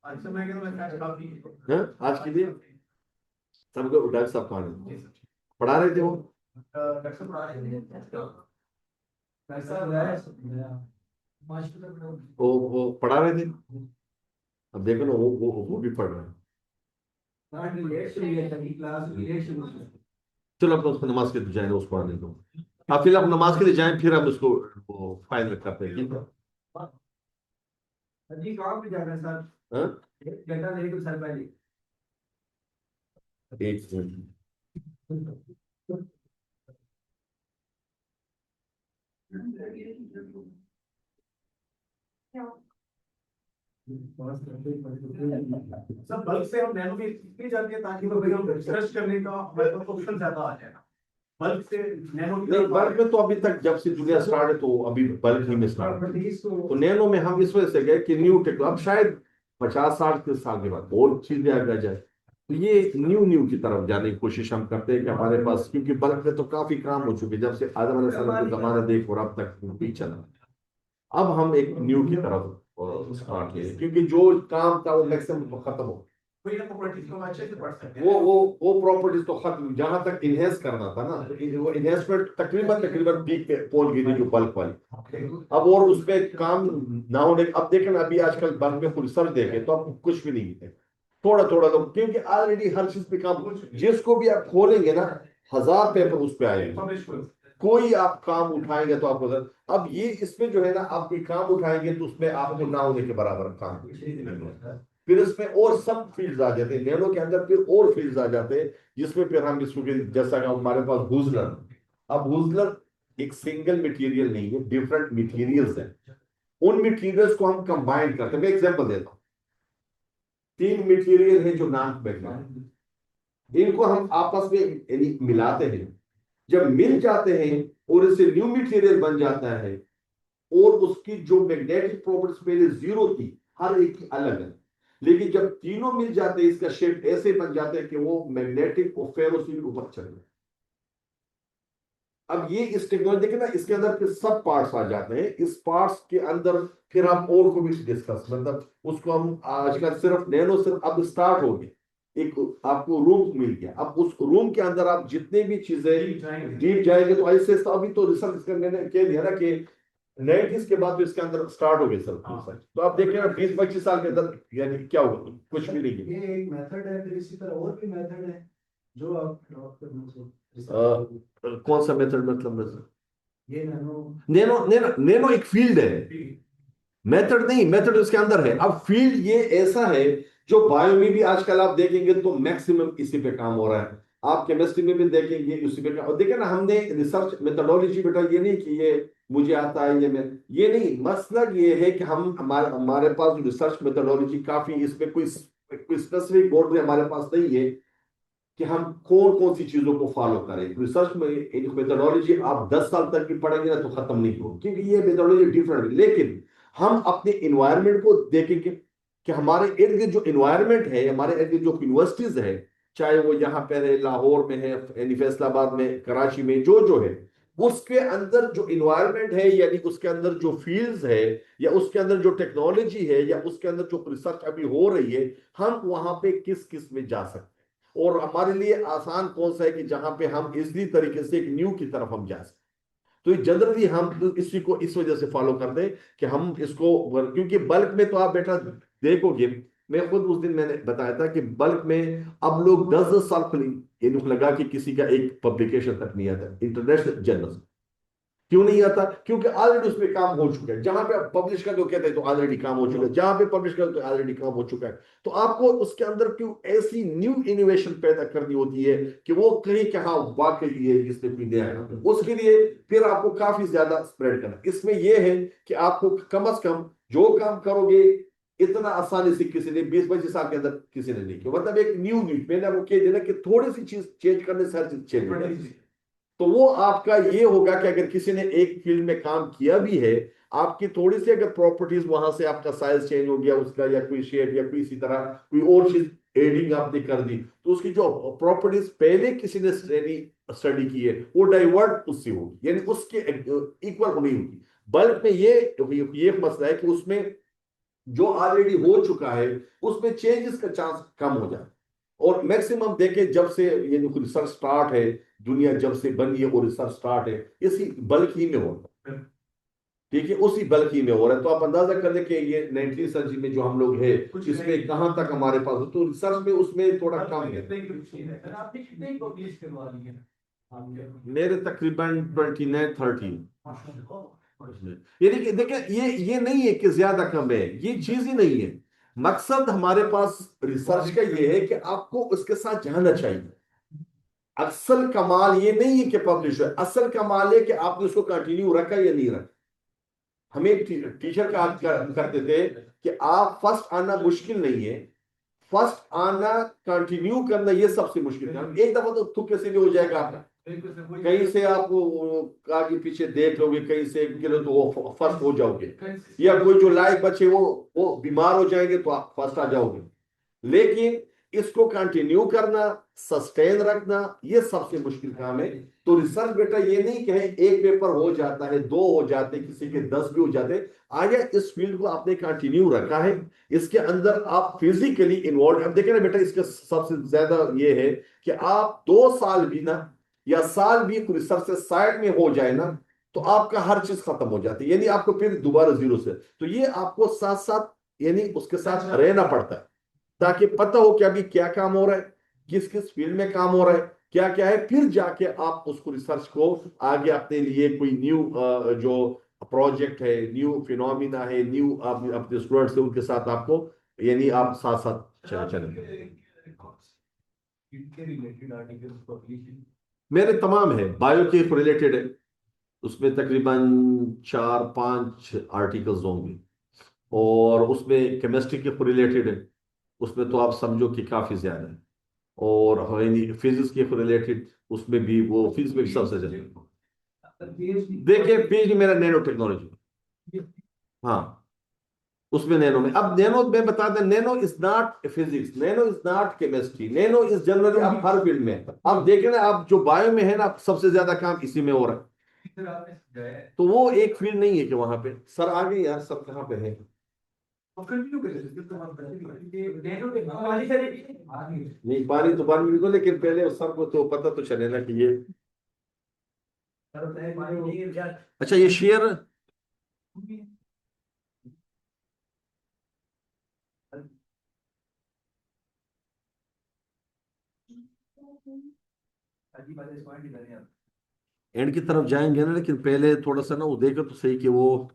अच्छा मैं कह रहा हूँ काफी आज के लिए सबको डॉक्टर साहब कहानी पढ़ा रहे थे वो, डॉक्टर पढ़ा रहे हैं वो पढ़ा रहे थे। अब देखो ना वो भी पढ़ रहे हैं। चलो अपना उसको नमाज के लिए जाए उसको पढ़ाने को, आप फिर नमाज के लिए जाएं, फिर हम उसको वो फाइनल करते हैं। जी कहाँ पे जाना है सर? हाँ? बेटा मेरे को सर पहले एक मिनट। सब बल्क से हम नैनो में इसलिए जाते हैं ताकि वो हम रिसर्च करने का हमारे पास ऑप्शन ज्यादा आ जाएगा। बल्क से नैनो नहीं, बल्क में तो अभी तक जब से दुनिया स्टार्ट है तो अभी बल्क ही में स्टार्ट है। तो नैनो में हम इस वजह से गए कि न्यू टेक्नोलॉजी, अब शायद 50-60 साल के बाद और चीजें आ जाए, तो ये न्यू की तरफ जाने की कोशिश हम करते हैं कि हमारे पास, क्योंकि बल्क में तो काफी काम हो चुके, जब से आदम अलैहिस्सलाम का जमाना देखो और अब तक नहीं चला, अब हम एक न्यू की तरफ स्टार्ट किए, क्योंकि जो काम था वो मैक्सिमम खत्म हो, कोई ना प्रॉपर्टीज को अच्छे से पढ़ सकते हैं। वो प्रॉपर्टीज तो खत्म, जहां तक इनहेंस करना था ना, तो वो इनहेंसमेंट तकरीबन पीक पे पहुंच गई थी जो बल्क वाली। अब और उस पे काम ना होने, अब देखें ना, अभी आजकल बल्क में रिसर्च देखें तो अब कुछ भी नहीं है, थोड़ा थोड़ा तो, क्योंकि ऑलरेडी हर चीज पे काम, जिसको भी आप खोलेंगे ना 1000 पेपर उस पे आएंगे, कोई आप काम उठाएंगे तो आपको, अब ये इसमें जो है ना, आप कोई काम उठाएंगे तो उसमें आपको ना होने के बराबर काम, फिर इसमें और सब फील्ड्स आ जाते हैं, नैनो के अंदर फिर और फील्ड्स आ जाते हैं, जिसमें फिर हम इसको, जैसा कि हमारे पास हुजलर, अब हुजलर एक सिंगल मटेरियल नहीं है, डिफरेंट मटेरियल्स हैं, उन मटेरियल्स को हम कंबाइन करते हैं। मैं एग्जांपल देता हूँ, 3 मटेरियल है जो नॉन मैग्नेटिक, इनको हम आपस में यानी मिलाते हैं, जब मिल जाते हैं और इससे न्यू मटेरियल बन जाता है, और उसकी जो मैग्नेटिक प्रॉपर्टीज पहले 0 थी, हर एक की अलग है, लेकिन जब तीनों मिल जाते हैं इसका शेप ऐसे बन जाता है कि वो मैग्नेटिक और फेरोसी ऊपर चल रहे। अब ये इस टेक्नोलॉजी देखिए ना, इसके अंदर फिर सब पार्ट्स आ जाते हैं, इस पार्ट्स के अंदर फिर हम और को भी डिस्कस, मतलब उसको हम आजकल सिर्फ नैनो सिर्फ अब स्टार्ट हो गए, एक आपको रूम मिल गया, अब उस रूम के अंदर आप जितने भी चीजें डीप जाएंगे तो ऐसे, अभी तो रिसर्च करने ने कह दिया ना कि 90s के बाद तो इसके अंदर स्टार्ट हो गए सर रिसर्च, तो आप देखिए ना 20-25 साल के अंदर यानी क्या होगा, कुछ भी नहीं है। ये एक मेथड है, फिर इसी तरह और भी मेथड है जो आप कौन सा मेथड, मतलब ये नैनो नैनो नैनो नैनो एक फील्ड है, मेथड नहीं, मेथड उसके अंदर है। अब फील्ड ये ऐसा है जो बायो में भी आजकल आप देखेंगे तो मैक्सिमम इसी पे काम हो रहा है, आप केमिस्ट्री में भी देखेंगे उसी पे काम, और देखिए ना हमने रिसर्च मेथोडोलॉजी बेटा ये नहीं कि ये मुझे आता है, ये नहीं, मतलब ये है कि हम हमारे पास रिसर्च मेथोडोलॉजी काफी, इसमें कोई स्पेसिफिक बोर्ड हमारे पास नहीं है कि हम कौन कौन सी चीजों को फॉलो करें। रिसर्च में मेथोडोलॉजी आप 10 साल तक भी पढ़ेंगे ना तो खत्म नहीं होगी, क्योंकि ये मेथोडोलॉजी डिफरेंट है, लेकिन हम अपने इन्वायरमेंट को देखेंगे कि हमारे इर्द गिर्द जो इन्वायरमेंट है, हमारे इर्द गिर्द जो यूनिवर्सिटीज है, चाहे वो यहाँ पे है, लाहौर में है, यानी फैसलाबाद में, कराची में, जो है, उसके अंदर जो इन्वायरमेंट है, यानी उसके अंदर जो फील्ड्स है, या उसके अंदर जो टेक्नोलॉजी है, या उसके अंदर जो रिसर्च अभी हो रही है, हम वहां पे किस किस में जा सकते हैं, और हमारे लिए आसान कौन सा है कि जहां पे हम इजली तरीके से एक न्यू की तरफ हम जा सकते। तो जनरली हम इसी को इस वजह से फॉलो करते हैं कि हम इसको, क्योंकि बल्क में तो आप बेटा देखोगे, मैं खुद उस दिन मैंने बताया था कि बल्क में अब लोग 10-10 साल ये लगा कि किसी का एक पब्लिकेशन तक नहीं आता इंटरनेशनल जर्नल, क्यों नहीं आता? क्योंकि ऑलरेडी उसमें काम हो चुका है। जहां पे आप पब्लिश कर दो कहते हैं तो ऑलरेडी काम हो चुका है, जहां पे पब्लिश कर दो तो ऑलरेडी काम हो चुका है। तो आपको उसके अंदर क्यों ऐसी न्यू इनोवेशन पैदा करनी होती है कि वो कहीं कि हाँ वाकई ये इसने कोई नया है, उसके लिए फिर आपको काफी ज्यादा स्प्रेड करना। इसमें यह है कि आपको कम से कम जो काम करोगे इतना आसानी से किसी ने 20-25 साल के अंदर किसी ने नहीं किया। मतलब एक न्यू मैंने आपको कह दिया कि थोड़ी सी चीज चेंज करने से हर चीज चेंज हो जाती है। तो वो आपका ये होगा कि अगर किसी ने एक फील्ड में काम किया भी है, आपकी थोड़ी सी अगर प्रॉपर्टीज वहां से आपका साइज चेंज हो गया उसका, या कोई शेप या कोई इसी तरह कोई और चीज एडिंग आपने कर दी, तो उसकी जो प्रॉपर्टीज पहले किसी ने स्टडी की है वो डाइवर्ट उससे होगी, यानी उसके इक्वल नहीं होगी। बल्क में ये मसला है कि उसमें जो ऑलरेडी हो चुका है उसमें चेंजेस का चांस कम हो जाता है। और मैक्सिमम देखे जब से ये रिसर्च स्टार्ट है, दुनिया जब से बनी है वो रिसर्च स्टार्ट है इसी बल्क ही में हो रहा है। ठीक है, उसी बल्क ही में हो रहा है। तो आप अंदाजा कर लें कि ये 19वीं सदी में जो हम लोग है इसमें कहां तक हमारे पास हो, तो रिसर्च में उसमें थोड़ा कम है। मेरे तकरीबन 29-30। ये देखिए ये नहीं है कि ज्यादा कम है, ये चीज ही नहीं है। मकसद हमारे पास रिसर्च का ये है कि आपको उसके साथ जाना चाहिए। असल कमाल ये नहीं है कि पब्लिश है, असल कमाल है कि आपने उसको कंटिन्यू रखा या नहीं रखा। हमें एक टीचर का करते थे कि आप फर्स्ट आना मुश्किल नहीं है, फर्स्ट आना कंटिन्यू करना ये सबसे मुश्किल है। एक दफा तो तुक्के से भी हो जाएगा आपका, कहीं से आप आगे पीछे देख लोगे, कहीं से गिरो तो वो फर्स्ट हो जाओगे, या कोई जो लायक बच्चे वो बीमार हो जाएंगे तो आप फर्स्ट आ जाओगे। लेकिन इसको कंटिन्यू करना, सस्टेन रखना, ये सबसे मुश्किल काम है। तो रिसर्च बेटा ये नहीं कहे एक पेपर हो जाता है, 2 हो जाते, किसी के 10 भी हो जाते। आगे इस फील्ड को आपने कंटिन्यू रखा है, इसके अंदर आप फिजिकली इन्वॉल्व। अब देखें ना बेटा, इसका सबसे ज्यादा ये है कि आप 2 साल भी ना या साल भी रिसर्च से साइड में हो जाए ना, तो आपका हर चीज खत्म हो जाती है, यानी आपको फिर दोबारा जीरो से। तो ये आपको साथ साथ यानी उसके साथ रहना पड़ता है ताकि पता हो कि अभी क्या काम हो रहा है, किस किस फील्ड में काम हो रहा है, क्या क्या है, फिर जाके आप उसको रिसर्च को आगे अपने लिए कोई न्यू जो प्रोजेक्ट है, न्यू फिनोमिना है, न्यू अपने स्टूडेंट्स उनके साथ आपको यानी आप साथ साथ चलेंगे। मेरे तमाम है, बायो के रिलेटेड है, उसमें तकरीबन 4-5 आर्टिकल्स होंगे। और उसमें केमिस्ट्री के रिलेटेड है, उसमें तो आप समझो कि काफी ज्यादा है। और फिजिक्स के रिलेटेड उसमें भी, वो फिजिक्स में भी सबसे ज्यादा। देखिए पीएचडी मेरा नैनो टेक्नोलॉजी, हाँ उसमें नैनो में। अब नैनो में बता दें, nano is not physics, nano is not chemistry, nano is generally आप हर फील्ड में आप देखें ना, आप जो बायो में है ना सबसे ज्यादा काम इसी में हो रहा है। तो वो एक फील्ड नहीं है कि वहां पे सर आ गए यार, सब कहाँ पे है। नहीं पानी तो पानी बिल्कुल, लेकिन पहले सबको तो पता तो चले ना कि ये। अच्छा ये शेयर एंड की तरफ जाएंगे ना, लेकिन पहले थोड़ा सा ना वो देखो तो सही कि वो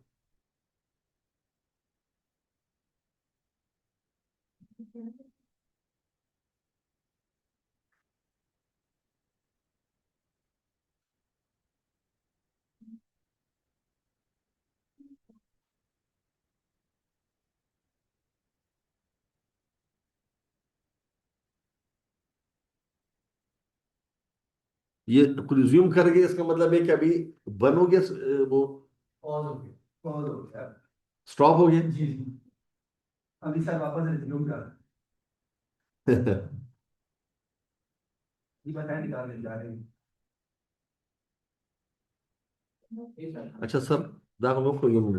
ये रिज्यूम करके इसका मतलब है कि अभी बनोगे वो स्टॉप हो गया। जी जी, अभी सर वापस रिज्यूम कर जी, बताएं निकालने जा रहे हैं। अच्छा सर, दाखल को ये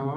Awa.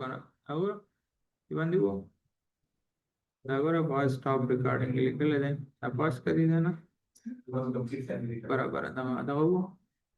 kana. Agora, iban digo. Agora pause stop recording के लिख ले दें, अब pause कर ही देना। बराबर है, da वो।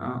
हाँ।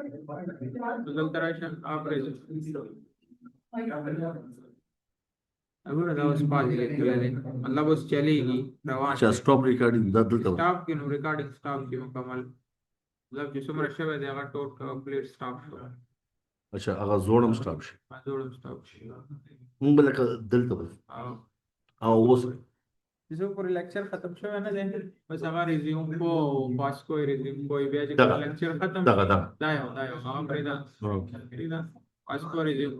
तो दलता राशा आप अगर उस पास मतलब उस चलेगी रवान अच्छा स्टॉप रिकॉर्डिंग स्टॉप की रिकॉर्डिंग स्टॉप की मुकम्मल मतलब जिसमें रशा है अगर टोट कंप्लीट स्टॉप अच्छा अगर जोड़म स्टॉप जोड़ स्टॉप बलक दलता बस वो जिसमें पूरे लेक्चर खत्म शो है ना देन बस अगर रिज्यूम को पास को रिज्यूम कोई भी आज दगा लेक्चर खत्म दगा दगा दायो दायो हम फ्रीदा हाँ फ्रीदा पास को रिज्यूम